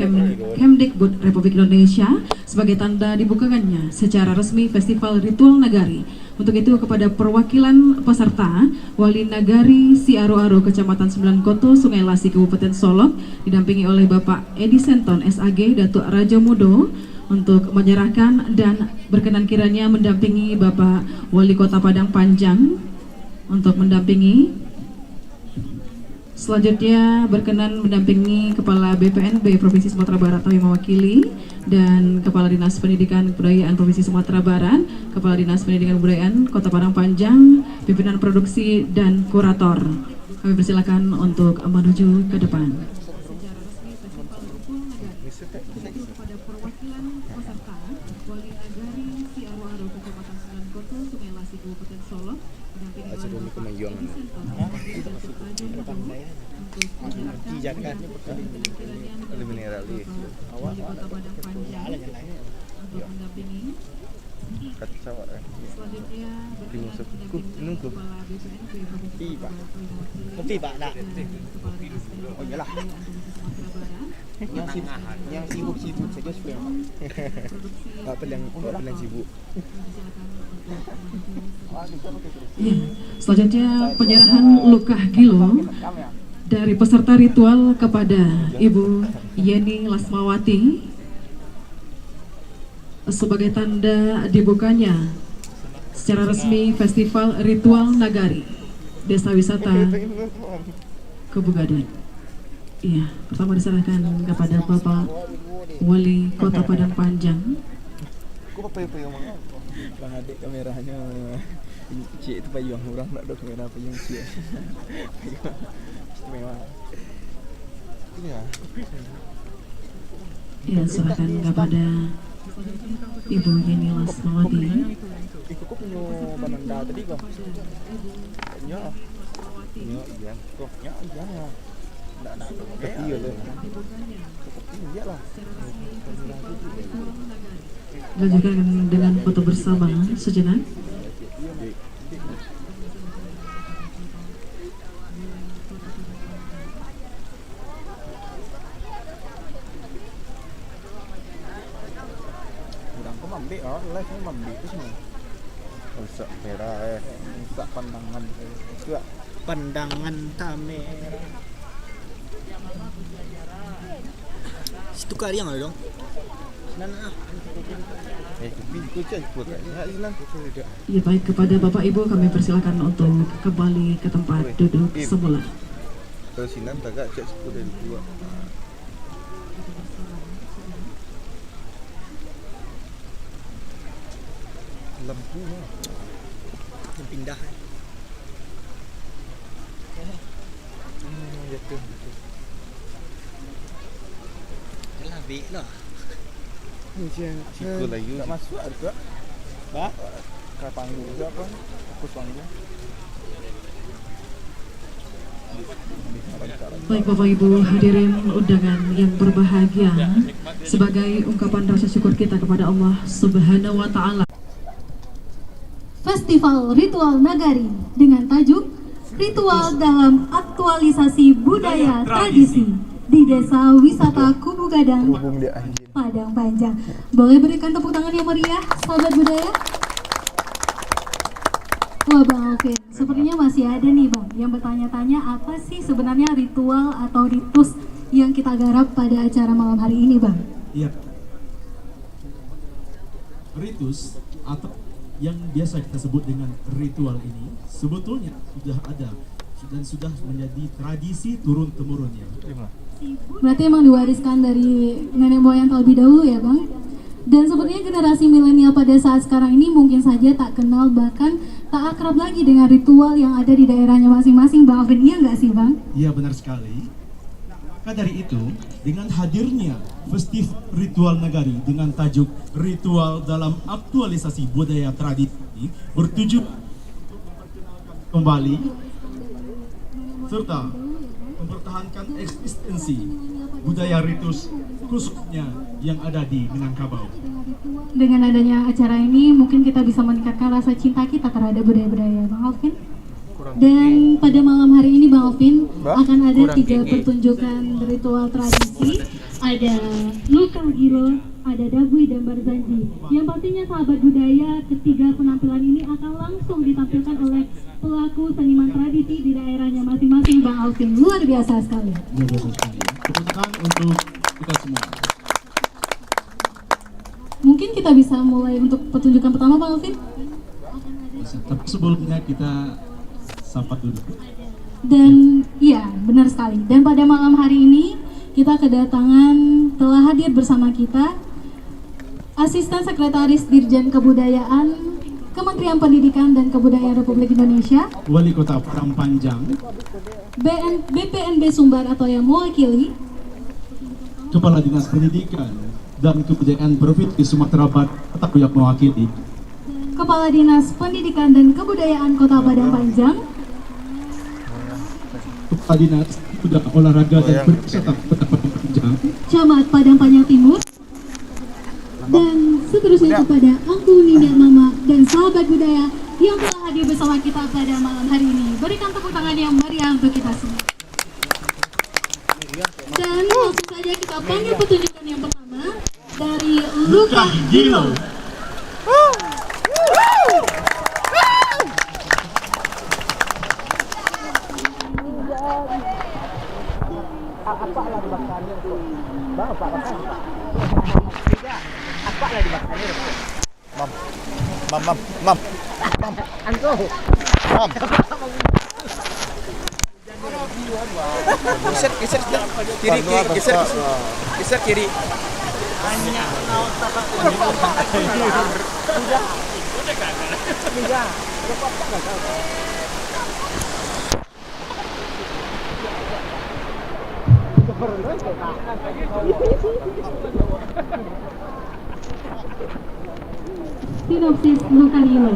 Kemdikbud Republik Indonesia sebagai tanda dibukakannya secara resmi Festival Ritual Nagari. Untuk itu kepada perwakilan peserta, Wali Nagari Siaro-Aro Kecamatan 9 Koto, Sungai Lasi, Kabupaten Solok, didampingi oleh Bapak Edi Senton, SAG, Datuk Rajo Mudo, untuk menyerahkan dan berkenan kiranya mendampingi Bapak Wali Kota Padang Panjang untuk mendampingi. Selanjutnya berkenan mendampingi Kepala BPNB Provinsi Sumatera Barat atau yang mewakili, dan Kepala Dinas Pendidikan Kebudayaan Provinsi Sumatera Barat, Kepala Dinas Pendidikan Kebudayaan Kota Padang Panjang, pimpinan produksi dan kurator. Kami persilakan untuk menuju ke depan. Kepada perwakilan peserta, Wali Nagari Siaro-Aro Kecamatan 9 Koto, Sungai Lasi, Kabupaten Solok, didampingi oleh Bapak Edi Senton, Datuk Rajo Mudo, untuk menyerahkan Wali Kota Padang Panjang untuk mendampingi. Selanjutnya berkenan mendampingi Kepala BPNB Provinsi Sumatera Barat atau yang mewakili, dan Kepala Dinas Pendidikan Kebudayaan Provinsi Sumatera Barat. Yang sibuk saja sudah. Tak pelang sibuk. Ya, selanjutnya penyerahan Lukah Gilo dari peserta ritual kepada Ibu Yeni Lasmawati sebagai tanda dibukanya secara resmi Festival Ritual Nagari Desa Wisata Kubu Gadang. Iya, pertama diserahkan kepada Bapak Wali Kota Padang Panjang. Bang adik kameranya cik itu payung orang nak ada kamera payung cik. Istimewa. Iya. Ya, serahkan kepada Ibu Yeni Lasmawati. Ikut punya bananda tadi kau. Ya. Ya, iya. Kok ya, iya. Nak iya lah. Iya lah. Lanjutkan dengan foto bersama sejenak. Kurang kau mandi live ni mandi tu semua. Rusak merah rusak pandangan. Juga pandangan kamera. Situ kali yang ada dong. Ya, baik, kepada Bapak Ibu kami persilakan untuk kembali ke tempat duduk semula. Kalau sinan tagak cek 10 dari 2. Lampu. pindah. Jatuh. Jalan bik lah. Cikgu lagi. Tak masuk ada tak? Tak. Kau panggil juga kan? Aku panggil. Baik Bapak Ibu hadirin undangan yang berbahagia, sebagai ungkapan rasa syukur kita kepada Allah Subhanahu wa Ta'ala. Festival Ritual Nagari dengan tajuk Ritual dalam Aktualisasi Budaya Tradisi di Desa Wisata Kubu Gadang, Padang Panjang. Boleh berikan tepuk tangan yang meriah, sahabat budaya? Wah Bang Alvin, sepertinya masih ada nih Bang yang bertanya-tanya apa sih sebenarnya ritual atau ritus yang kita garap pada acara malam hari ini Bang? Iya. Ritus atau yang biasa kita sebut dengan ritual ini sebetulnya sudah ada dan sudah menjadi tradisi turun-temurun ya. Berarti emang diwariskan dari nenek moyang terlebih dahulu ya Bang? Dan sepertinya generasi milenial pada saat sekarang ini mungkin saja tak kenal bahkan tak akrab lagi dengan ritual yang ada di daerahnya masing-masing Bang Alvin, iya nggak sih Bang? Iya benar sekali. Maka dari itu, dengan hadirnya festif ritual nagari dengan tajuk Ritual dalam Aktualisasi Budaya Tradisi bertujuan kembali serta mempertahankan eksistensi budaya ritus khususnya yang ada di Minangkabau. Dengan adanya acara ini mungkin kita bisa meningkatkan rasa cinta kita terhadap budaya-budaya Bang Alvin. Dan pada malam hari ini Bang Alvin akan ada 3 pertunjukan ritual tradisi. Ada Luka Gilo, ada Dabui dan Barzanji. Yang pastinya sahabat budaya, ketiga penampilan ini akan langsung ditampilkan oleh pelaku seniman tradisi di daerahnya masing-masing Bang Alvin. Luar biasa sekali. Luar biasa sekali. Tepuk tangan untuk kita semua. Mungkin kita bisa mulai untuk pertunjukan pertama Bang Alvin. Bisa. Tapi sebelumnya kita sapa dulu. Dan iya benar sekali. Dan pada malam hari ini kita kedatangan, telah hadir bersama kita Asisten Sekretaris Dirjen Kebudayaan Kementerian Pendidikan dan Kebudayaan Republik Indonesia, Wali Kota Padang Panjang, BPNB Sumbar atau yang mewakili, Kepala Dinas Pendidikan dan Kebudayaan Provinsi Sumatera Barat atau yang mewakili, Kepala Dinas Pendidikan dan Kebudayaan Kota Padang Panjang, Kepala Dinas Pemuda Olahraga dan Perwisata Kota Padang Panjang, Camat Padang Panjang Timur, dan seterusnya kepada Angku Nina Mama dan sahabat budaya yang telah hadir bersama kita pada malam hari ini. Berikan tepuk tangan yang meriah untuk kita semua. Dan langsung saja kita panggil pertunjukan yang pertama dari Luka Gilo. Geser kiri, geser kiri. Sinopsis Luka Gilo.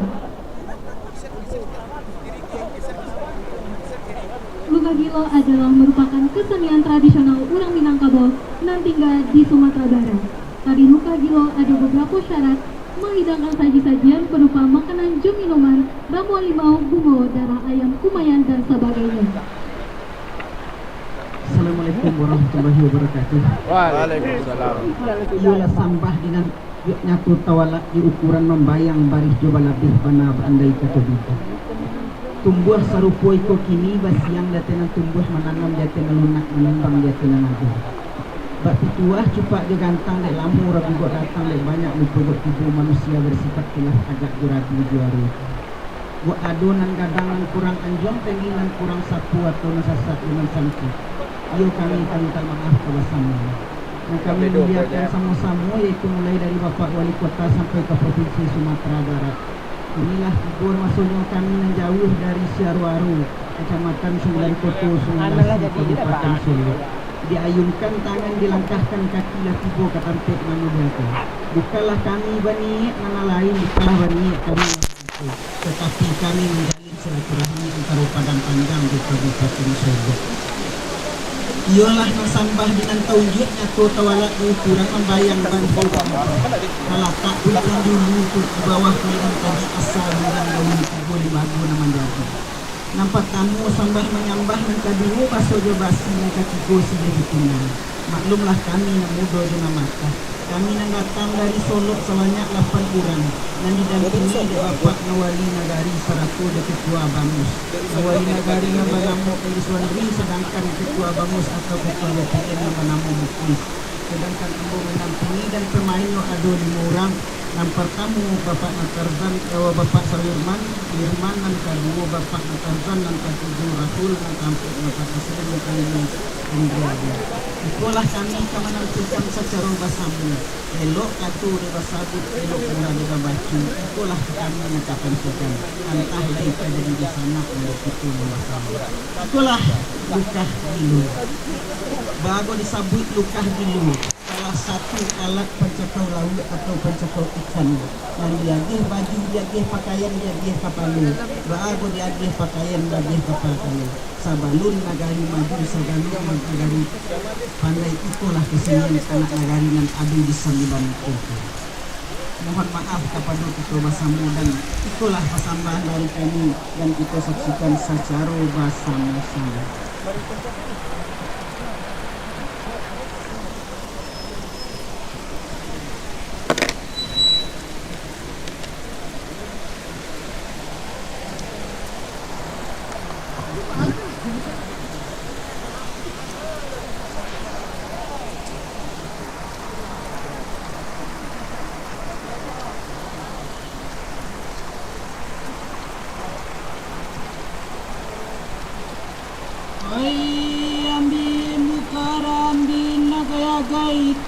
Luka Gilo adalah merupakan kesenian tradisional orang Minangkabau nan tinggal di Sumatera Barat. Tari Luka Gilo ada beberapa syarat menghidangkan saji-sajian berupa makanan jum minuman, ramuan limau, bungo, darah ayam, kumayan, dan sebagainya. Assalamualaikum warahmatullahi wabarakatuh. Waalaikumsalam. Ialah sambah dengan nyatur tawalak di ukuran membayang baris coba labih bana berandai kata bita. Tumbuh sarupo iko kini basiang datena tumbuh menanam jatena lunak menimbang jatena naga. Bak pituah cupak dia gantang dek lamu rabi buat datang dek banyak lupa buat tubuh manusia bersifat kelas agak jurabi juara. Buat adonan gadangan kurang anjong penginan kurang sapu atau nasasat dengan santi. Iyo kami tak maaf bersama. Yang kami muliakan sama-sama yaitu mulai dari Bapak Wali Kota sampai ke Provinsi Sumatera Barat. Inilah informasinya kami yang jauh dari Siarwaru, Kecamatan 9 Koto, Sungai Kabupaten Solo. Diayunkan tangan, dilangkahkan kaki lah tiba ke tampik manusia. Bukalah kami bani nana lain, bukalah bani kami tetapi kami menjalin silaturahmi antara Padang Panjang di Kabupaten Solo. Ialah nasambah dengan taujudnya tawalak kurang membayang bantu kalau tak bukan dulu tu di bawah kalian tadi asal dengan daun tiga lima guna menjadi nampak tamu sambah menyambah minta dulu baso jo basi mereka tiga sini ditinggal. Maklumlah kami yang muda jona mata kami yang datang dari Solo sebanyak 8 orang dan didampingi oleh Bapak Nawali Nagari selaku Ketua Bamus. Nawali Nagari nama nama Eliswandri, sedangkan Ketua Bamus atau Ketua BPN nama nama Muklis. Sedangkan Ambo mendampingi dan pemainnya ada 5 orang. Yang pertama Bapak Natarzan, Bapak Salirman, Irman, dan kedua Bapak Natarzan, dan ketiga Rahul, dan keempat Bapak Asri, dan kelima Indriadi. Itulah kami menentukan secara basamu. Elok katu di basabut, elok kena di babacu. Itulah kami menetapkan sekan. Entah kita jadi di sana oleh itu basamu. Itulah lukah dilu. Bago disabut lukah dilu. Salah satu alat pencakau laut atau pencakau ikan. Dan diagih baju, diagih pakaian, diagih kapalu. Bago diagih pakaian, diagih kapalu. Sabalun nagari maju, saganu nagari pandai. Itulah kesenian anak nagari yang ada di 9 kota. Mohon maaf kepada Ketua Basamu dan itulah persambahan dari kami yang kita saksikan secara bersama-sama.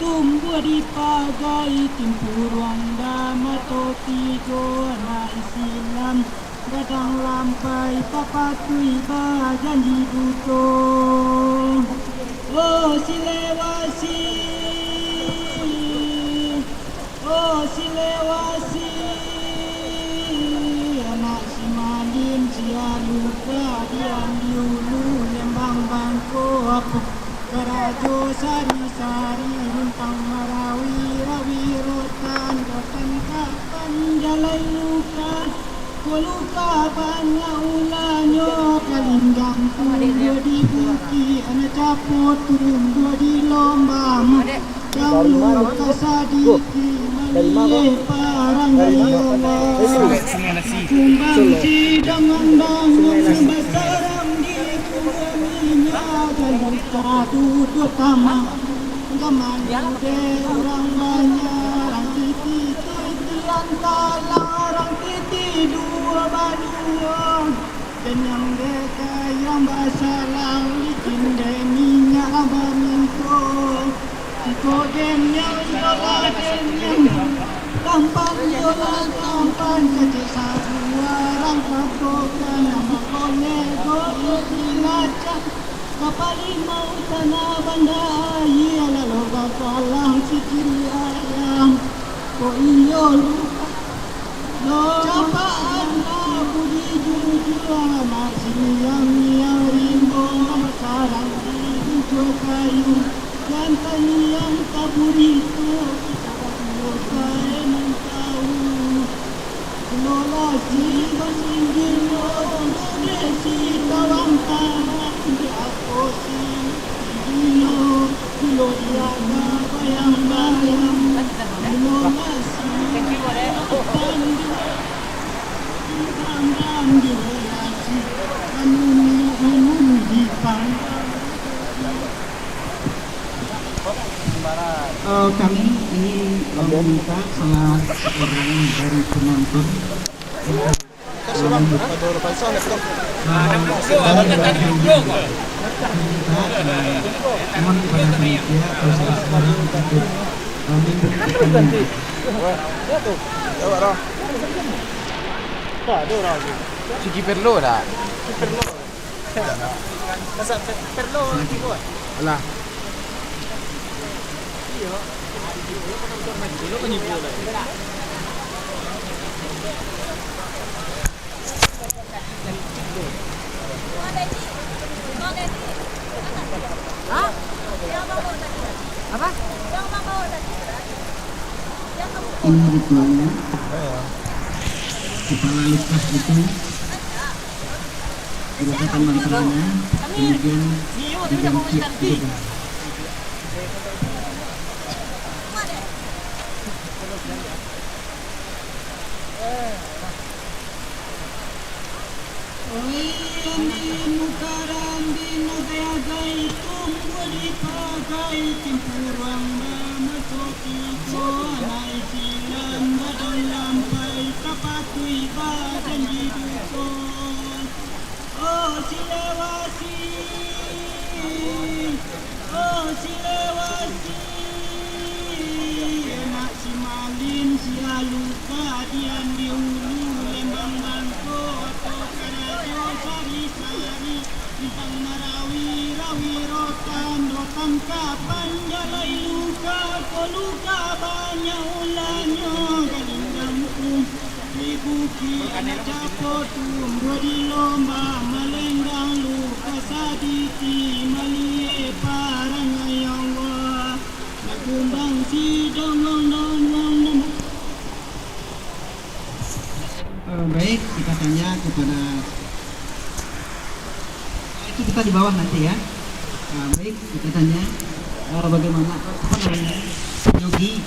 Tumbuh di pagai timpuruang dama totigo anak Islam gadang lampai papatui janji buto oh silewasi anak si malin sialuka diam diulu lembang bangko apa Karajo sari-sari runtang marawi rawi rotan rotan kapan jalai luka koluka banyak ulanyo kalinggang turun di buki anak capot turun dua di lombang yang luka sadiki maliye parang riyola kumbang sidang-andang yang besarang di kumbaminya dan kadu utama gaman de orang banyak orang titi antara orang titi dua badua dan yang deka yang basalang licin deminya abaminto tiko den yang yola den yang tampan yola tampan kecil satu orang kapokan nama kolego dilaca kapali mau tanah banda iya lalu bakalang sikiri ayam ko iyo luka lo capaan na budi jujur masih yang rimbo masalah di kayu dan yang kaburi itu kita yang tahu lola si basinggir lo desi tawang tanah di akosi dilo dilo diana bayang-bayang dilo masih pandang di relasi anun di pandang. Kami ingin meminta salah seorang dari penonton mohon kepada panitia atau salah seorang untuk memberikan Tak ada orang tu. Segi perlu tak? Perlu. Masa perlu lagi buat. Alah. Iya. Lo penipu lah. Apa? Ini ritualnya. Kepala Lukas itu dibacakan mantranya, kemudian diganti gitu. Baik, kita tanya kepada itu kita di bawah nanti ya. Baik, kita tanya bagaimana apa namanya Yogi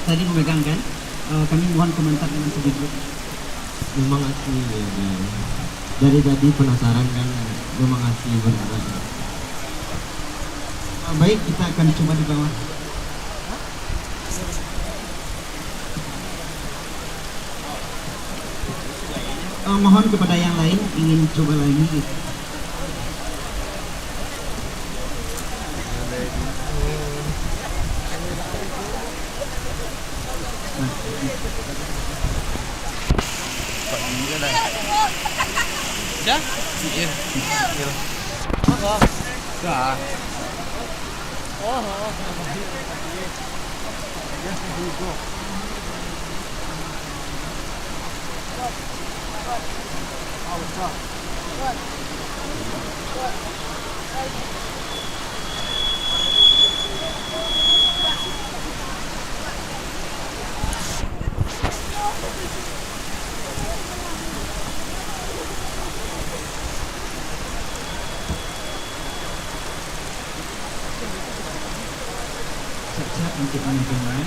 tadi memegang kan? Kami mohon komentar dengan sedikit. Memang asli ya, dari tadi penasaran kan, memang asli beneran. Baik, kita akan coba di bawah. Mohon kepada yang lain ingin coba lagi. Dah? Iya. Dah. Siap-siap untuk menunjukkan.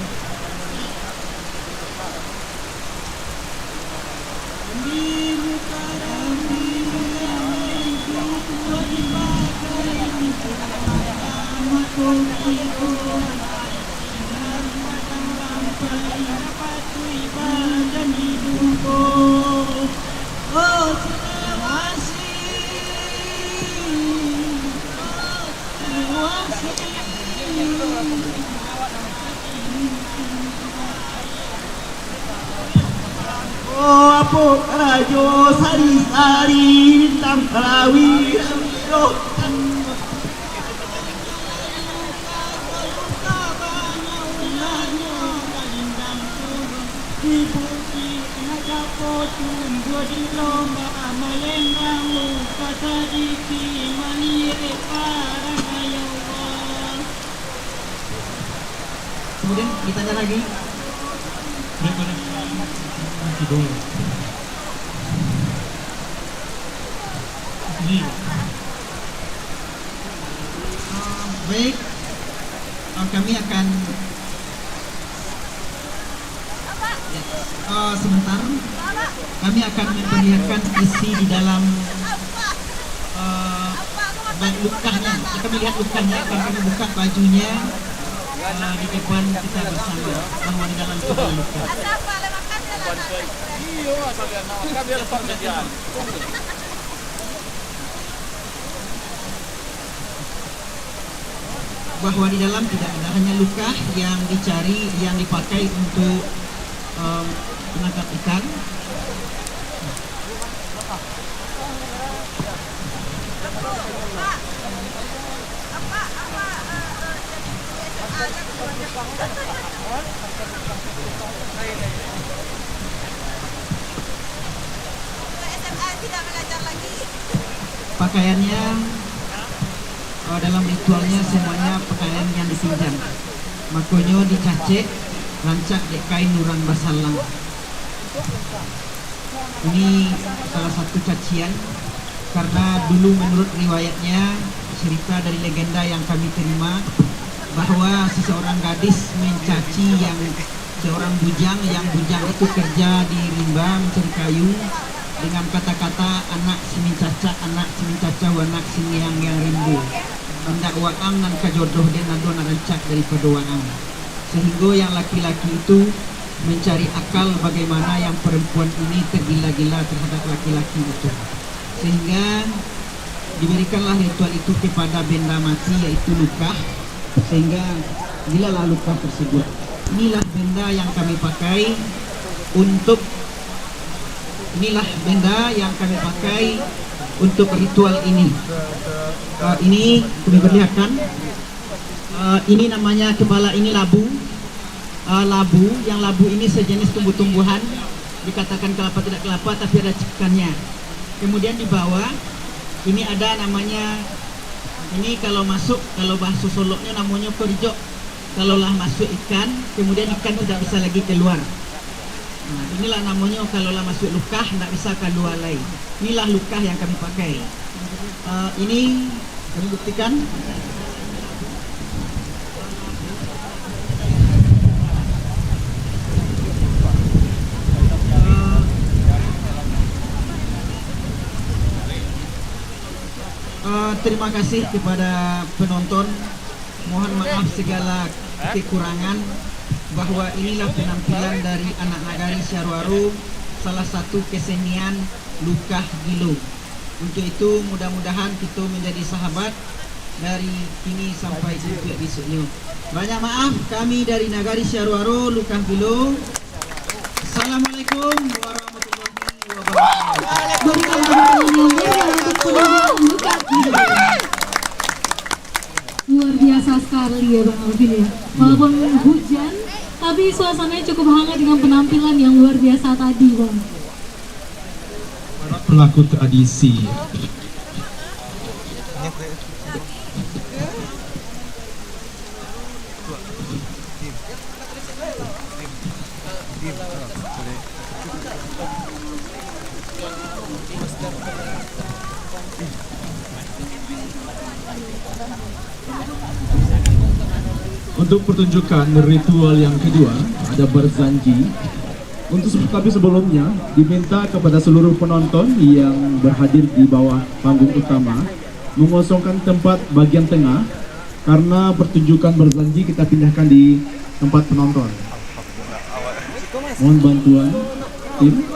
Oh, apa rajo sari-sari bintang kelawi roh kemudian ditanya lagi. Baik, kami akan sebentar kami akan memperlihatkan isi di dalam lukahnya. Kita melihat lukahnya, akan kami buka bajunya di depan kita bersama bahwa di dalam itu ada luka. Bahwa di dalam tidak ada hanya luka yang dicari, yang dipakai untuk menangkap ikan. Pakaiannya dalam ritualnya semuanya pakaian yang disinjan. Makonyo dicacek, rancak dek kain nurang basalang. Ini salah satu cacian karena dulu menurut riwayatnya cerita dari legenda yang kami terima bahwa seseorang gadis mencaci yang seorang bujang itu kerja di rimba mencari kayu dengan kata-kata anak simin caca anak simiang yang rimbu hendak waang dan kajodoh dan nado narancak daripada waang, sehingga yang laki-laki itu mencari akal bagaimana yang perempuan ini tergila-gila terhadap laki-laki itu, sehingga diberikanlah ritual itu kepada benda mati yaitu Lukah, sehingga gilalah Lukah tersebut. Inilah benda yang kami pakai untuk ritual ini. Ini kami perlihatkan. Ini namanya kepala ini labu. Labu ini sejenis tumbuh-tumbuhan, dikatakan kelapa tidak kelapa tapi ada cikannya. Kemudian di bawah ini ada namanya, ini kalau bahasa Soloknya namanya korjok. Kalaulah masuk ikan, kemudian ikan tidak bisa lagi keluar. Nah, inilah namanya kalaulah masuk Lukah tidak bisa keluar lagi. Inilah Lukah yang kami pakai. Ini kami buktikan. Terima kasih kepada penonton. Mohon maaf segala kekurangan, bahwa inilah penampilan dari anak nagari Syarwaru, salah satu kesenian Lukah Gilo. Untuk itu mudah-mudahan kita menjadi sahabat dari kini sampai besoknya. Banyak maaf, kami dari Nagari Syarwaru Lukah Gilo. Assalamualaikum warahmatullahi wabarakatuh. Luar biasa sekali ya Bang Alvin ya. Walaupun hujan, tapi suasananya cukup hangat dengan penampilan yang luar biasa tadi Bang. Pelaku tradisi. Untuk pertunjukan ritual yang kedua ada berzanji. Tapi sebelumnya diminta kepada seluruh penonton yang berhadir di bawah panggung utama mengosongkan tempat bagian tengah, karena pertunjukan berzanji kita pindahkan di tempat penonton. Mohon bantuan tim.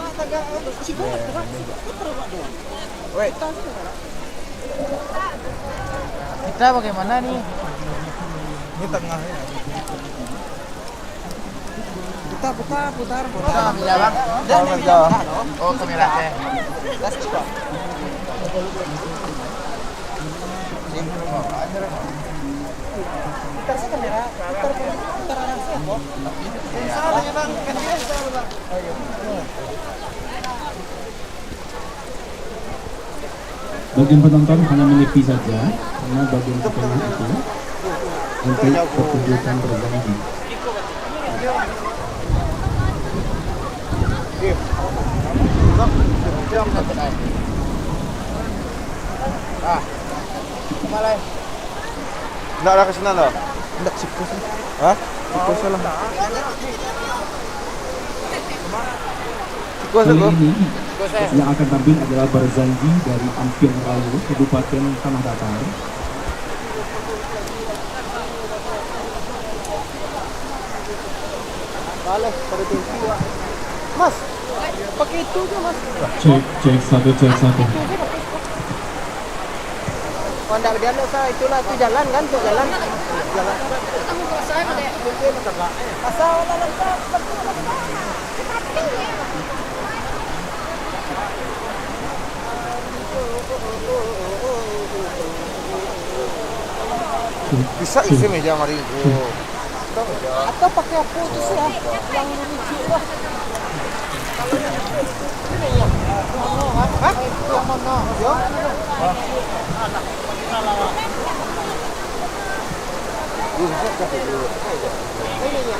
Kita bagaimana nih? Ini tengah ya. Putar. Ambil bang. Dan jauh. Oh, kameranya. Putar sih kamera. Putar arah sih kok. Salahnya bang, kan dia salah bang. Bagian penonton hanya menepi saja, karena bagian tengah itu untuk pertunjukan berzanji. Enggak lah kesana lah. Enggak sikus. Hah? Sikus lah. Kali ini yang akan tampil adalah berzanji dari Ampin Rayu, Kabupaten Tanah Datar. Mas, pakai itu aja mas. Cek satu. Oh enggak, dia enggak itulah itu jalan kan, tuh jalan. Asal bisa isi meja mari. Atau pakai apa itu sih ya? Yang lucu lah. Kalau yang ini ya, mono, hah? Yang mono, yo. Ini ya.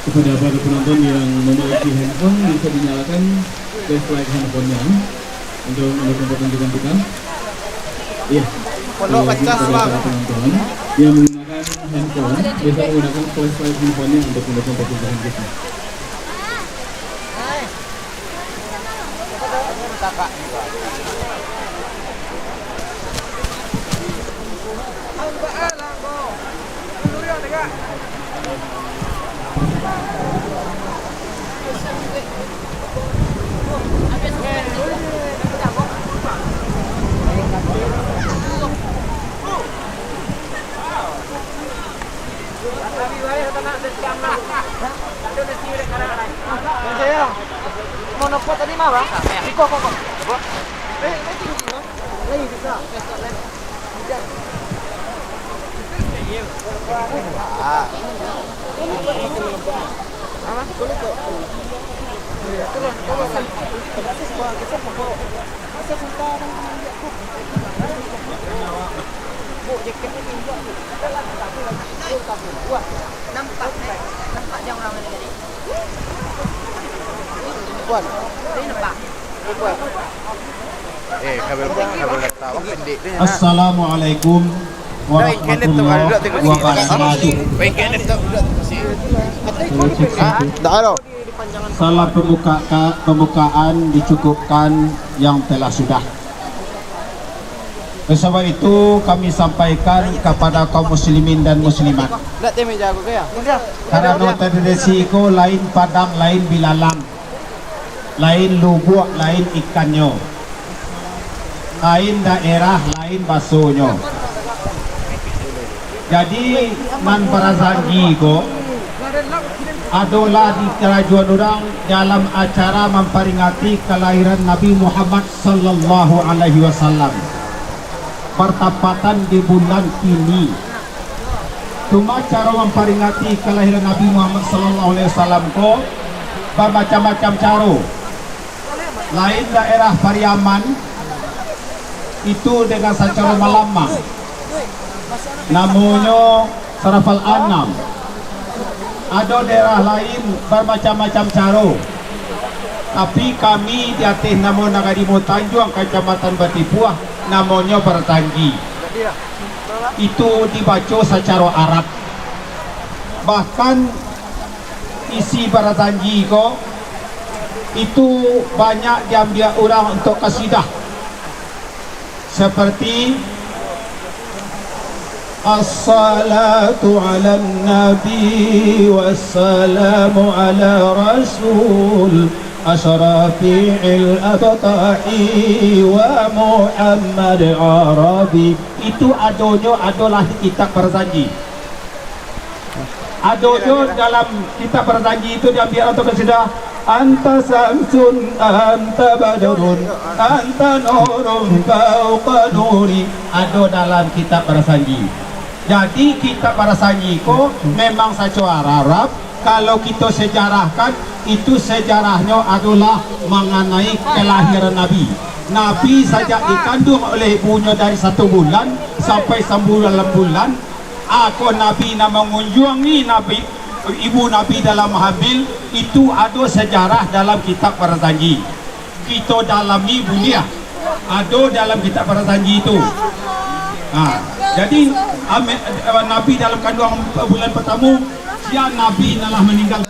Kepada para penonton yang memiliki handphone, bisa dinyalakan flashlight handphonenya untuk mendukung pertunjukan kita. Iya. Pondok pecah, Bang. Para penonton yang menggunakan handphone bisa menggunakan flashlight handphonenya untuk mendukung pertunjukan kita. Saya mau nepot tadi mah bang? Kok. Ini tinggi bang? Lagi bisa. Apa? Kulit kok. Terus. Kita pokok. Masa sudah Bu, jaketnya tinggi. Kita lagi tapi. Wah, nampak yang orang ini jadi. Puan. Ini nampak. Puan. Kabel tahu pendek dia. Assalamualaikum warahmatullahi wabarakatuh. Salah pembukaan dicukupkan yang telah sudah. Oleh sebab itu kami sampaikan kepada kaum muslimin dan muslimat. Karena tradisi itu lain padang, lain bilalang, lain lubuk, lain ikannya, lain daerah, lain basuhnya. Jadi man para zanji ko adalah di kerajaan orang dalam acara memperingati kelahiran Nabi Muhammad sallallahu alaihi wasallam. Pertapatan di bulan ini. Cuma cara memperingati kelahiran Nabi Muhammad sallallahu alaihi wasallam ko bermacam-macam cara. Lain daerah Pariaman itu dengan secara malamang. Namanya Sarafal Anam. Ada daerah lain bermacam-macam cara. Tapi kami di atas nama Nagadimo Tanjung, Kecamatan Batipuah, namanya Bertanji. Itu dibaca secara Arab. Bahkan isi Bertanji kok itu banyak diambil orang untuk kasidah. Seperti As-salatu ala nabi wassalamu ala rasul Asrafi'il abtahi wa Muhammad Arabi. Itu adonyo adalah kitab Bertanji. Adonyo dalam kitab Bertanji itu diambil untuk kasidah. Anta samsun, anta badrun, anta nurun fauqa nuri. Ada dalam kitab Bertanji. Jadi kitab Bertanji ko memang secara Arab. Kalau kita sejarahkan, itu sejarahnya adalah mengenai kelahiran Nabi. Nabi saja dikandung oleh ibunya dari 1 bulan sampai 9 bulan. Aku Nabi nama mengunjungi Nabi, ibu Nabi dalam hamil. Itu ada sejarah dalam kitab Bertanji. kita dalam ni bulia. Ada dalam kitab para janji itu. Jadi Nabi dalam kandungan bulan pertama, siang Nabi nalah meninggal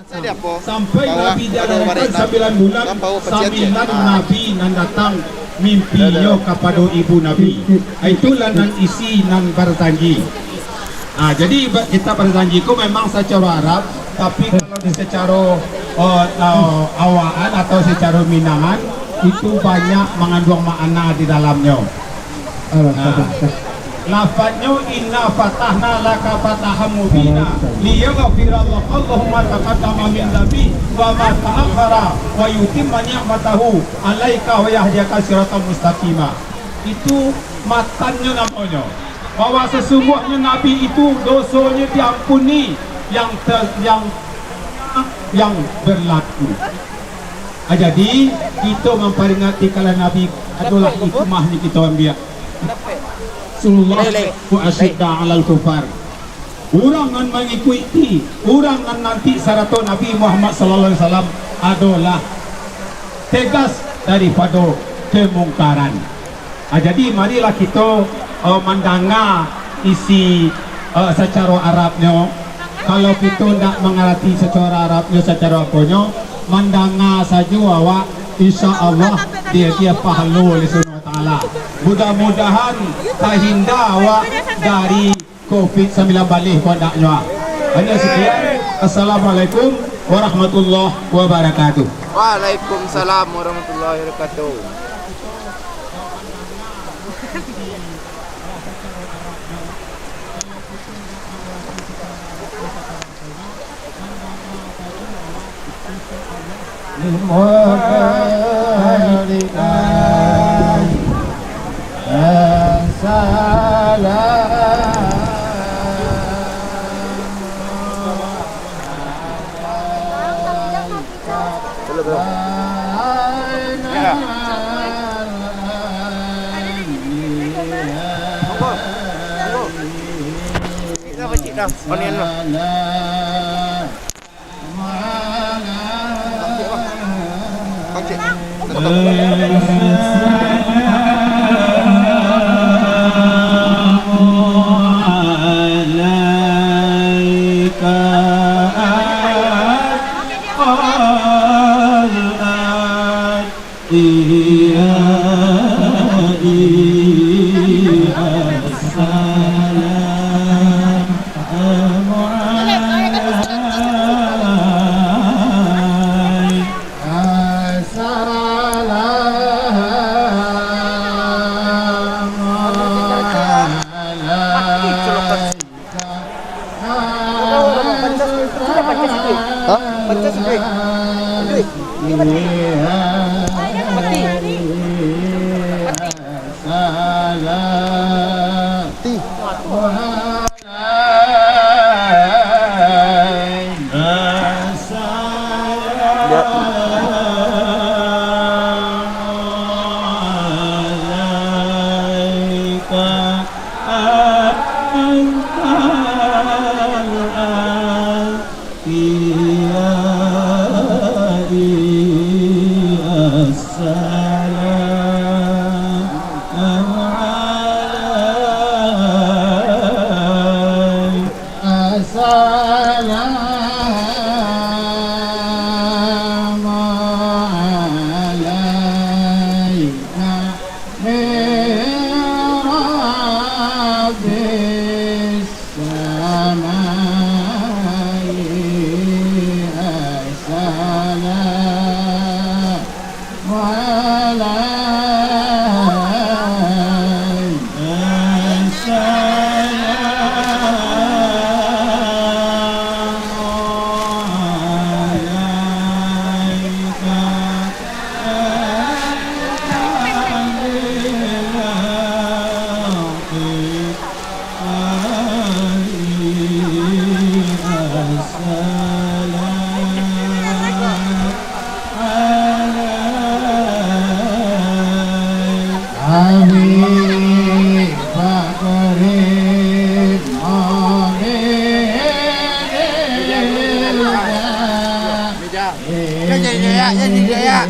sampai Nabi dalam 9 bulan, 9 Nabi nan datang mimpinya kepada ibu Nabi. Itulah nan isi nan berjanji. Jadi kita berjanji itu memang secara Arab, tapi kalau secara awaan atau secara Minangan itu banyak mengandung makna di dalamnya. Lafadznya inna fatahna laka fatahan mubina liyaghfira Allahumma taqaddama min dhanbi wa ma ta'akhkhara wa yutimma ni'matahu 'alaika wa yahdiyaka siratan mustaqima. Itu matanya namanya. Bahwa sesungguhnya Nabi itu dosanya diampuni yang berlaku. Jadi kita memperingati kalau Nabi adalah hikmahnya kita ambil. Rasulullah asyidda alal kufar. Orang yang mengikuti, orang yang nanti syaratul Nabi Muhammad sallallahu alaihi wasallam adalah tegas daripada kemungkaran. Jadi marilah kita mendengar isi secara Arabnya. Kalau kita tidak mengerti secara Arabnya, secara apanya, mendengar saja awak, insya Allah dia pahala oleh Subhanahu wa Ta'ala. Mudah-mudahan terhindar awak dari COVID-19 balik kodaknya. Hanya sekian. Assalamualaikum warahmatullahi wabarakatuh. Waalaikumsalam warahmatullahi wabarakatuh. Ya.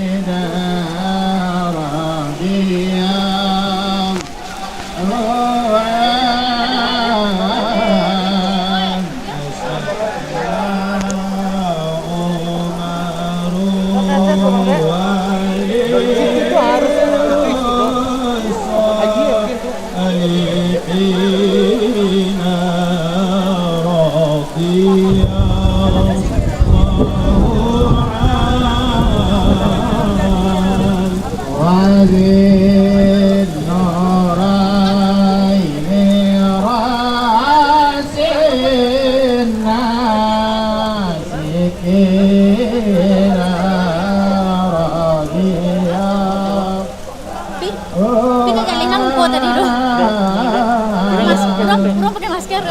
Kita kali nangko tadi doh. Kurang pakai masker.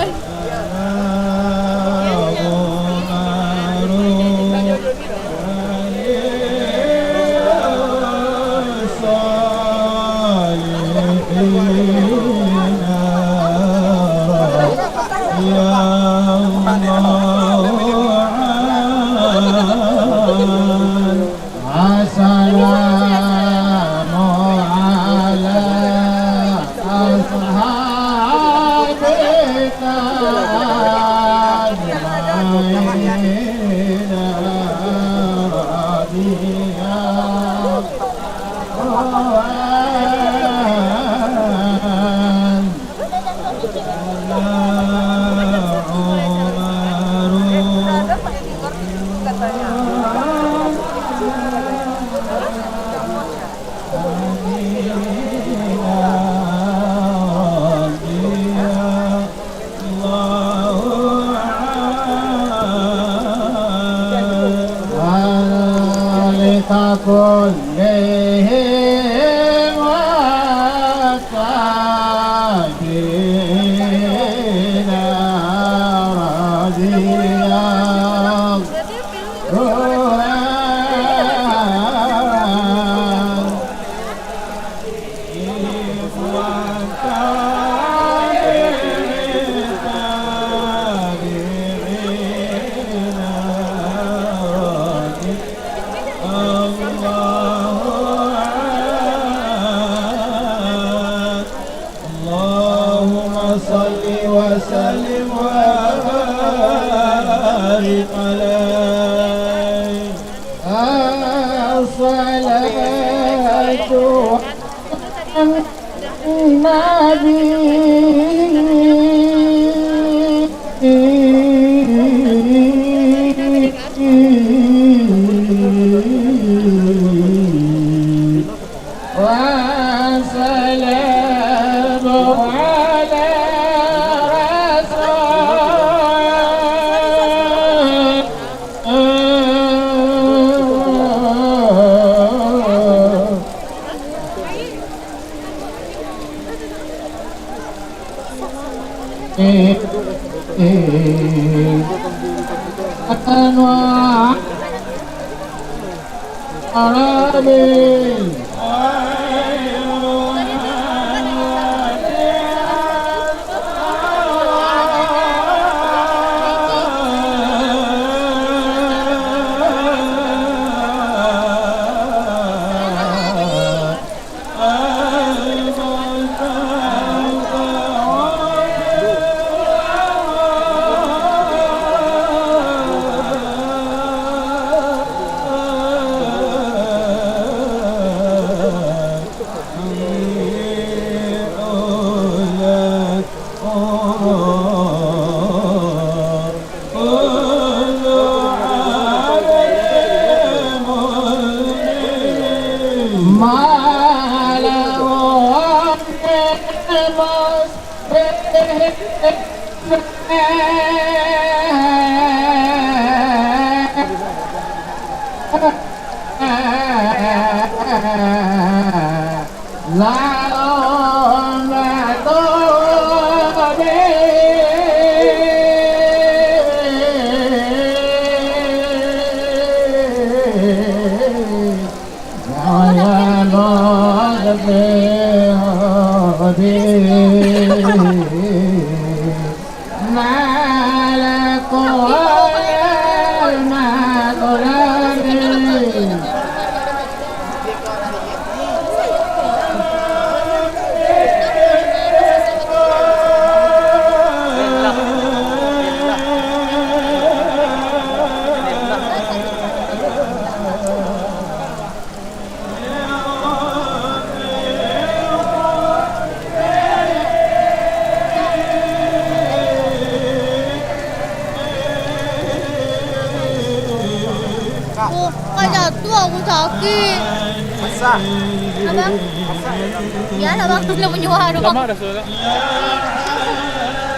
Ya lah bang, udah menyewa. Lama dah sudah.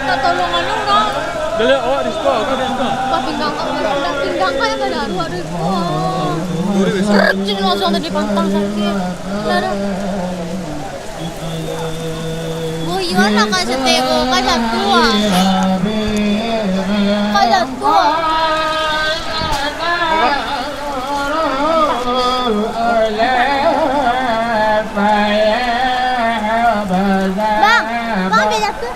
Tolongan orang. Dali, oh, disko, aku disko. Pinggang ka yung galaro. Aduh ko. Sakit langsung tadi pantang sakit. Laro. Buyo na kasi tego. Kaya tua. Kaya tua. Bang beda tuh.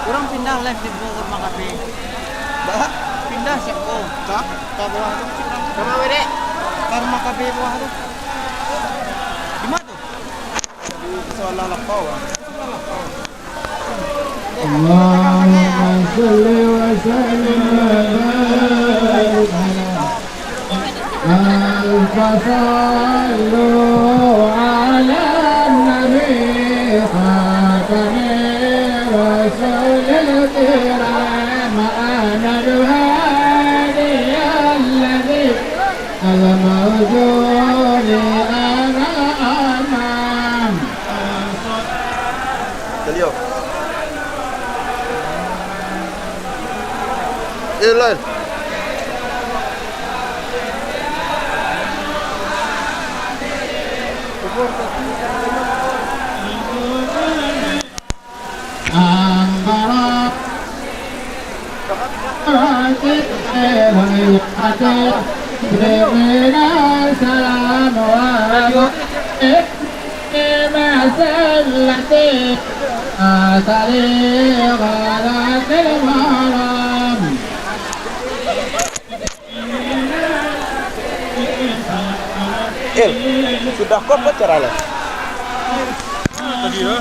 Kurang pindah live di rumah kafe. Bah, pindah siap kau. Kak, ke bawah tu. Sama wede. Ke rumah kafe bawah tu. Di mana tu? Di seolah lapau. Allahumma salli wa sallim wa barik al-fasallu ala nabi khatami rasulil kiram ana al-hadi alladhi al-mawjudi ana amam. Dalio. Ilan. Angkara Rakit Hati Brimina Salam Warakit Masalati Asali Ghalatil Maram. Sudah kok pacar lah. Tadi ya.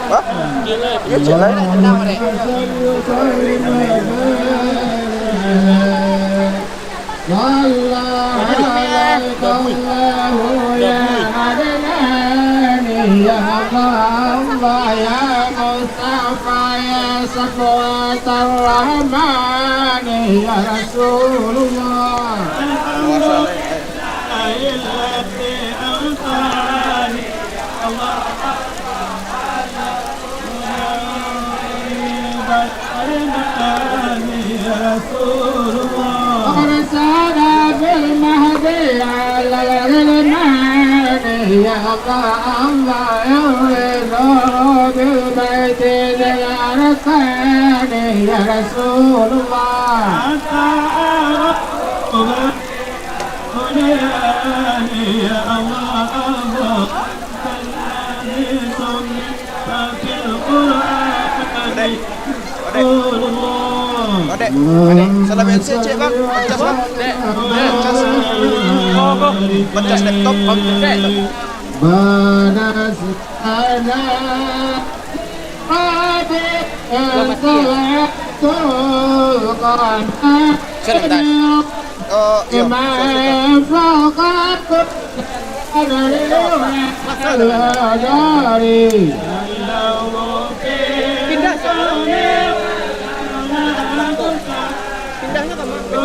Hah? Iya jalan. Ya Rasulullah. أرسل بالمهدي على الغلمان يا الله يولد بالبيت ذي الأركان يا رسول الله. يا الله Adek, salam NCC bang, pecas bang, pecas, pecas laptop bang, Banas ada Pindahnya ke mana?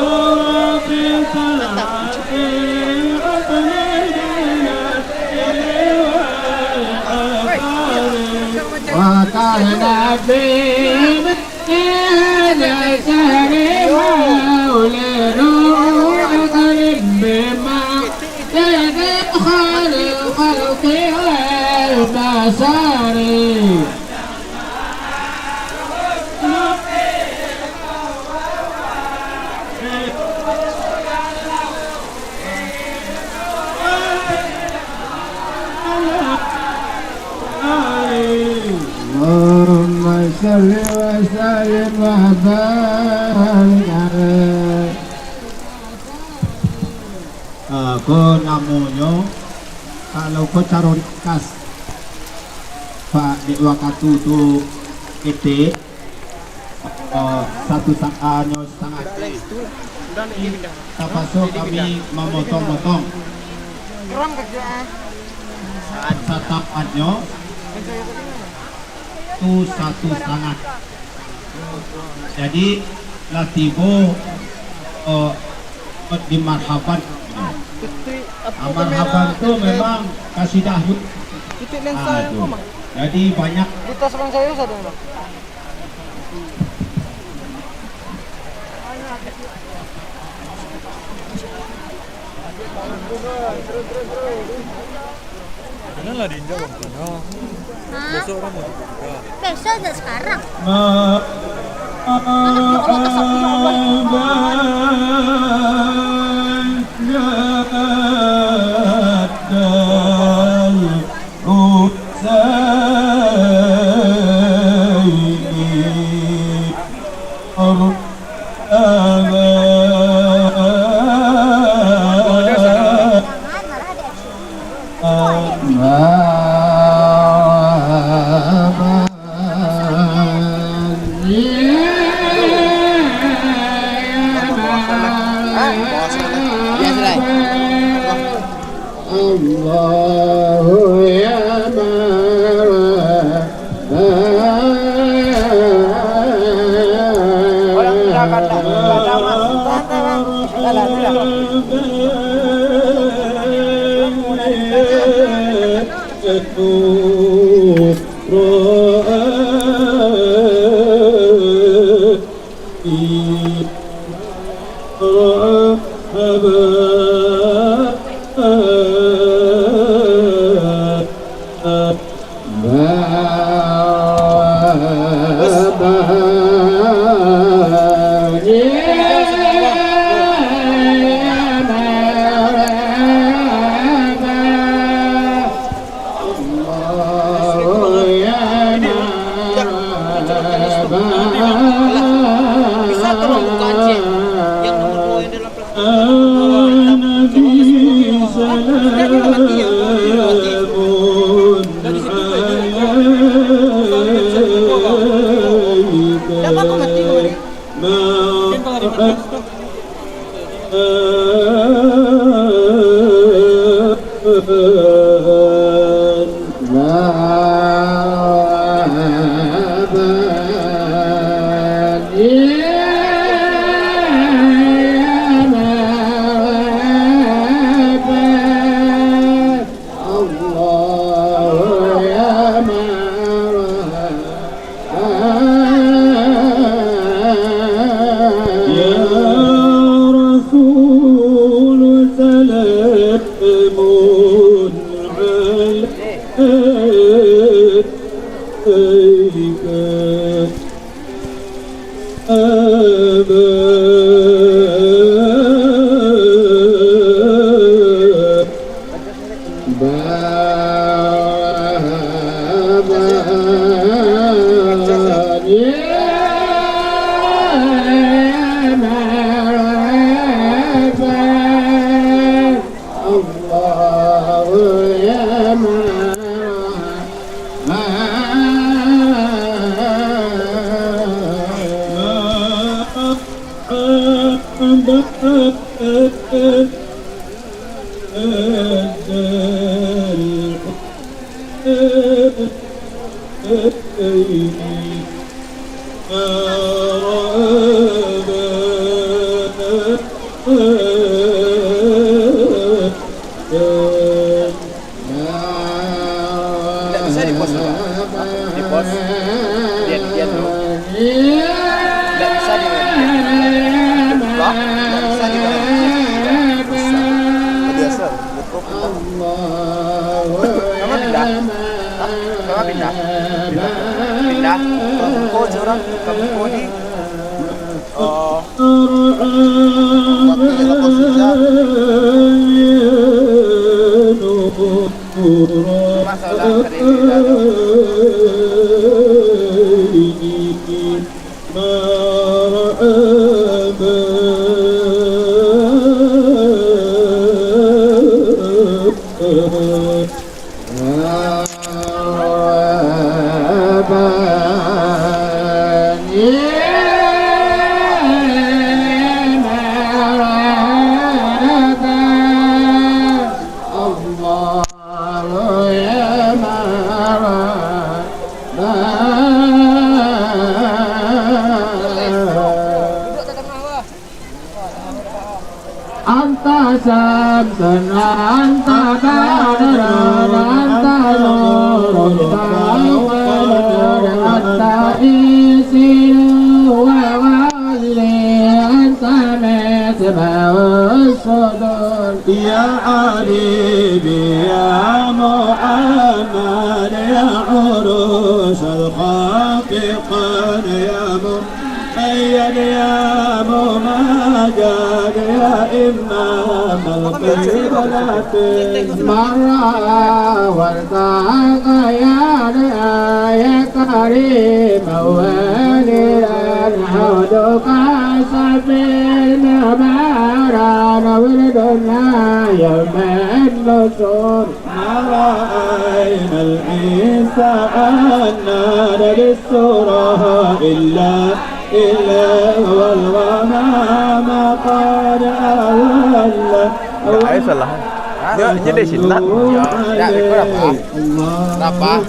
Allahumma salli wa sallim wa barik alaihi. Ko namanya kalau ko caron kas Pak di waktu tu ete satu setengah tapasok kami memotong-motong saat setapannya tu satu setengah. Jadi latibo di marhaban. Marhaban tu memang kasih dahulu. Jadi banyak. Kita serang saya satu bang. Janganlah diinjak waktunya. Besok orang mau dibuka. Besok dan sekarang. Bisa tolong buka aja yang nomor 2 yang dalam plastik. Udah dia mati ya. Dari situ siapa kau mati kemarin? Pindah ke buku curang ke buku di masalah Anta samsun anta badran anta nurun anta isin wa wali anta misbahus sudur ya habibi ya Muhammad ya urus al-haqiqan ya muhayyad ya مماجد يا إمام القبلة مرة وارتاق يا كريم وليا حوضك سبيل مبارا ولدنا يوم النصور رأينا العيسى النار للسورة إلا والغمام قد أولى Ayo salah. Dia di sini lah. Ya, berapa? Berapa?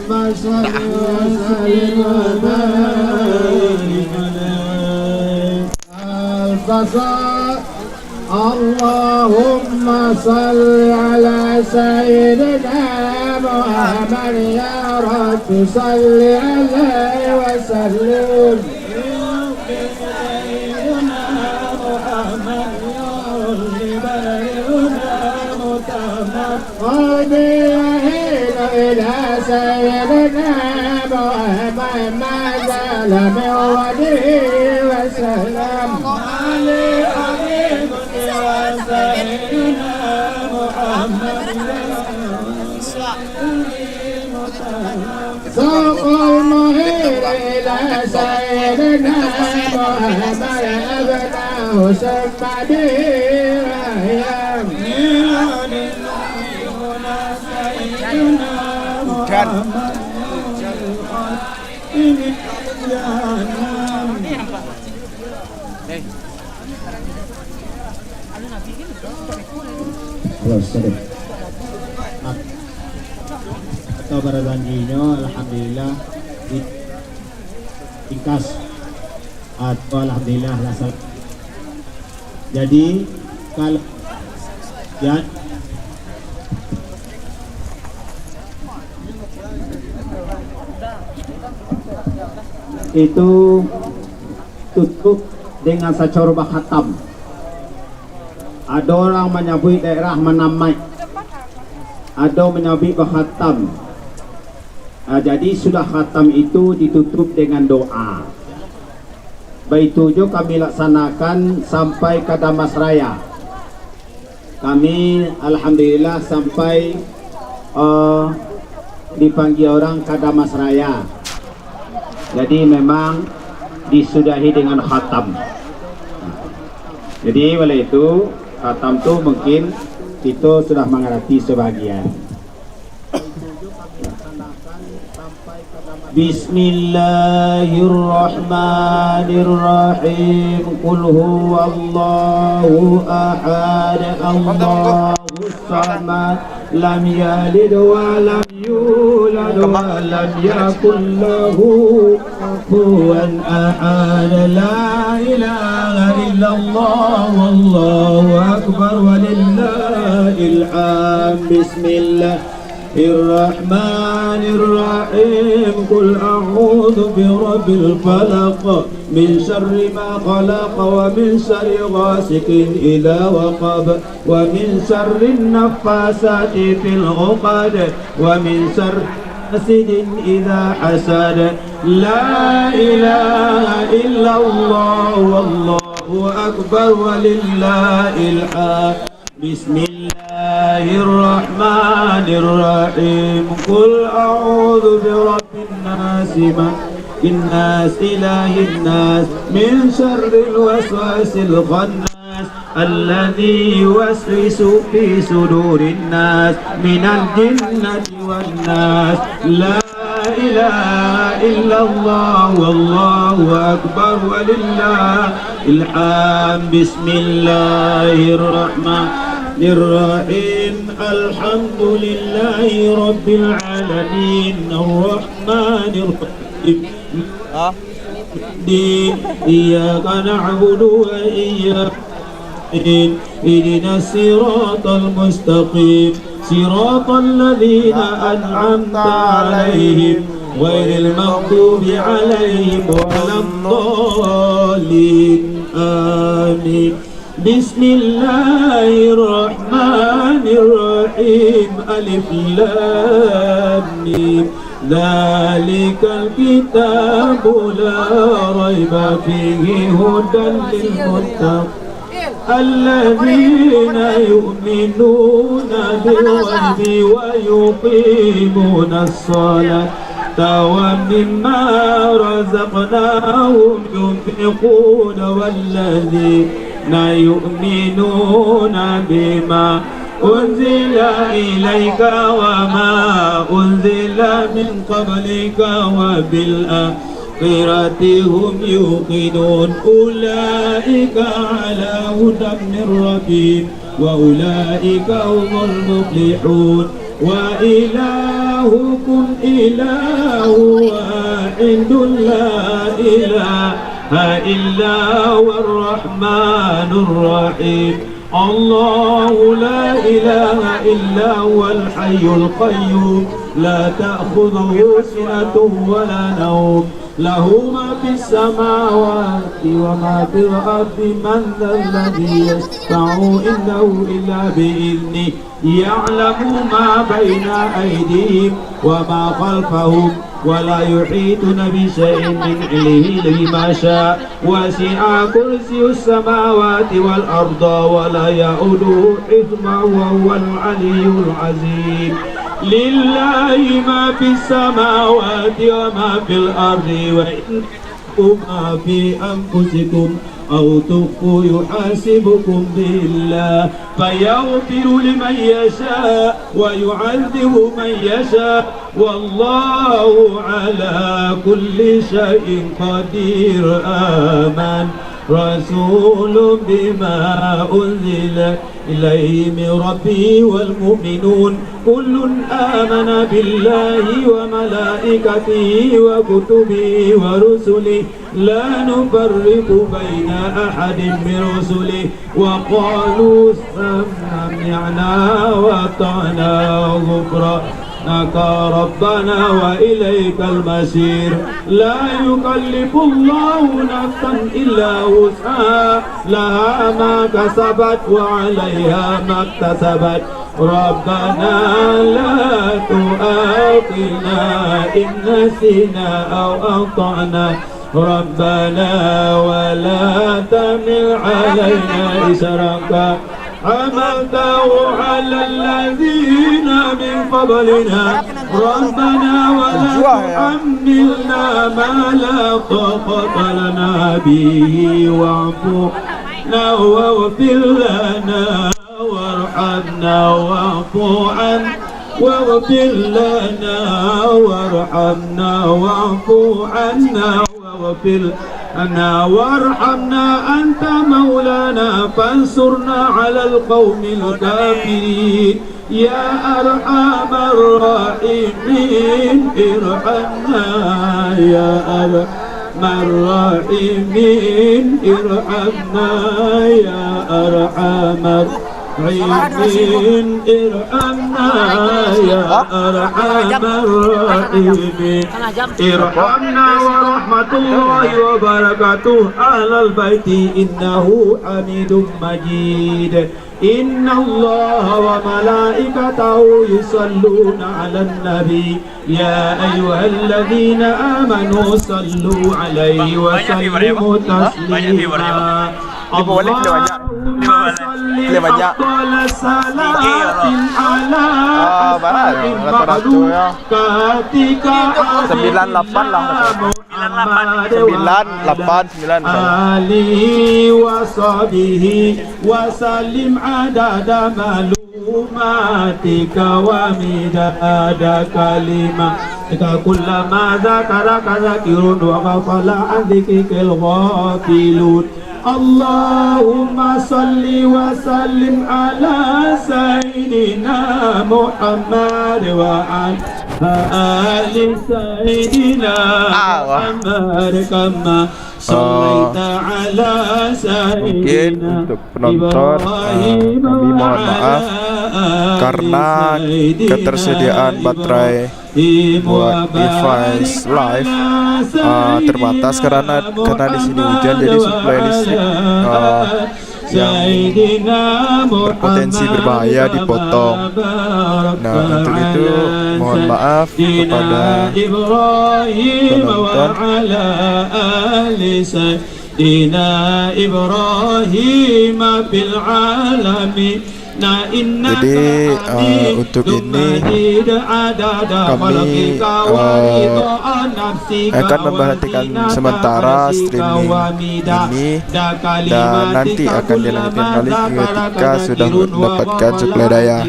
اللهم صل على سيدنا محمد يا رب صل عليه وسلم سيدنا محمد يا رب بلغنا متمم قلبي إلى سيدنا محمد ما زال من وجهه وسلم علي حبيب سيدنا محمد سوق المهير إلى سيدنا محمد أبناه سمى به أيام سيدنا محمد atau para janjinya alhamdulillah ringkas atau alhamdulillah lasal. Jadi kalau ya itu tutup dengan sacorba khatam. Ada orang menyebut daerah Manamai, ada menyebut khatam. Jadi sudah khatam itu ditutup dengan doa. Baik itu kami laksanakan sampai ke Damas Raya. Kami alhamdulillah sampai dipanggil orang ke Damas Raya. Jadi memang disudahi dengan khatam. Jadi oleh itu khatam itu mungkin itu sudah mengerti sebagian. Bismillahirrahmanirrahim. Qul huwallahu ahad, Allahus samad, lam yalid wa lam yulad wa lam yakul lahu kufuwan ahad. La ilaha illallah wallahu akbar walillahil hamd. Bismillah الرحمن الرحيم. قل أعوذ برب الفلق من شر ما خلق ومن شر غاسق إذا وقب ومن شر النفاثات في العقد ومن شر حاسد إذا حسد. لا إله إلا الله والله أكبر ولله الحمد. بسم الله الرحمن الرحيم. قل أعوذ برب الناس ملك الناس إله الناس من شر الوسواس الخناس الذي يوسوس في صدور الناس من الجنة والناس. لا إله إلا الله والله أكبر ولله الحمد. بسم الله الرحمن الرحيم. الحمد لله رب العالمين الرحمن الرحيم إياك نعبد وإياك اهدنا الصراط المستقيم صراط الذين أنعمت عليهم غير المغضوب عليهم ولا الضالين آمين. بسم الله الرحمن الرحيم. ألف لام ميم. ذلك الكتاب لا ريب فيه هدى للمتقين الذين يؤمنون بالغيب ويقيمون الصلاة ومما رزقناهم ينفقون والذين يؤمنون بما أنزل إليك وما أنزل من قبلك وبالآخرة هم يوقنون. أولئك على هدى من ربهم وأولئك هم المفلحون. وإلهكم إله واحد لا إله إلا هو الرحمن الرحيم. الله لا إله إلا هو الحي القيوم لا تأخذه سنة ولا نوم له ما في السماوات وما في الأرض من ذا الذي يشفع عنده إلا بإذنه يعلم ما بين أيديهم وما خلفهم ولا يحيطون بشيء من علمه ما شاء وسع كرسي السماوات والأرض ولا يؤوده حفظهما وهو العلي العظيم لله ما في السماوات وما في الأرض وإن ما في أنفسكم أو تخفوا يحاسبكم به الله فيغفر لمن يشاء ويعذب من يشاء والله على كل شيء قدير آمن رسول بما أنزل إليه من ربه والمؤمنون كل آمن بالله وملائكته وكتبه ورسله لا نفرق بين أحد من رسله وقالوا سمعنا وأطعنا غفرانك ربنا وإليك المصير لا يكلف الله نفسا إلا وسعها لها ما كسبت وعليها ما اكتسبت ربنا لا تؤاخذنا إن نسينا أو أخطأنا ربنا ولا تحمل علينا إصرا حملته على الذين من قبلنا ربنا ولا تحملنا ما لا طاقة لنا به واعف عنا واغفر لنا وارحمنا واعف عنا واغفر لنا وارحمنا واعف عنا واغفر لنا وارحمنا أنت مولانا فانصرنا على القوم الكافرين يا أرحم الراحمين ارحمنا يا أرحم الراحمين ارحمنا يا أرحم الراحمين ارحمنا يا أرحم الراحمين ارحمنا ورحمة الله وبركاته على البيت إنه حميد مجيد إن الله وملائكته يصلون على النبي يا أيها الذين آمنوا صلوا عليه وسلموا تسليما اللهم صل أفضل صلاة على أسعد مخلوقاتك 98 آله وصحبه وسلم عدد معلوماتك ومداد كلماتك كلما ذكرك ذاكر وغفل عن ذكرك الغافلون اللهم صل وسلم على سيدنا محمد وعلى آل سيدنا محمد كما صليت على سيدنا penonton kami mohon maaf karena ketersediaan baterai buat device live terbatas karena di sini hujan, jadi suplai listrik yang berpotensi berbahaya dipotong. Nah, untuk itu mohon maaf kepada penonton. Jadi untuk ini kami akan memberhentikan sementara streaming ini dan nanti akan dilanjutkan kembali ketika sudah mendapatkan suplai daya.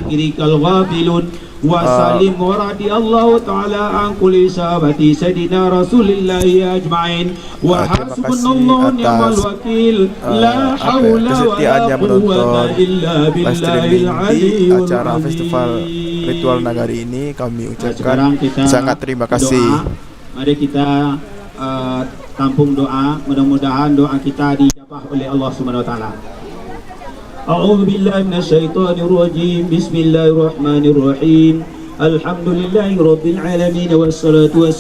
وسلم ورضي الله تعالى عن كل صحابة سيدنا رسول الله أجمعين وحسبنا الله ونعم الوكيل لا حول ولا قوة إلا بالله العلي acara festival ritual nagari ini kami ucapkan sangat terima kasih. Mari kita tampung doa, mudah-mudahan doa kita dijabah oleh Allah Subhanahu wa taala. أعوذ بالله من الشيطان الرجيم بسم الله الرحمن الرحيم الحمد لله رب العالمين والصلاة والسلام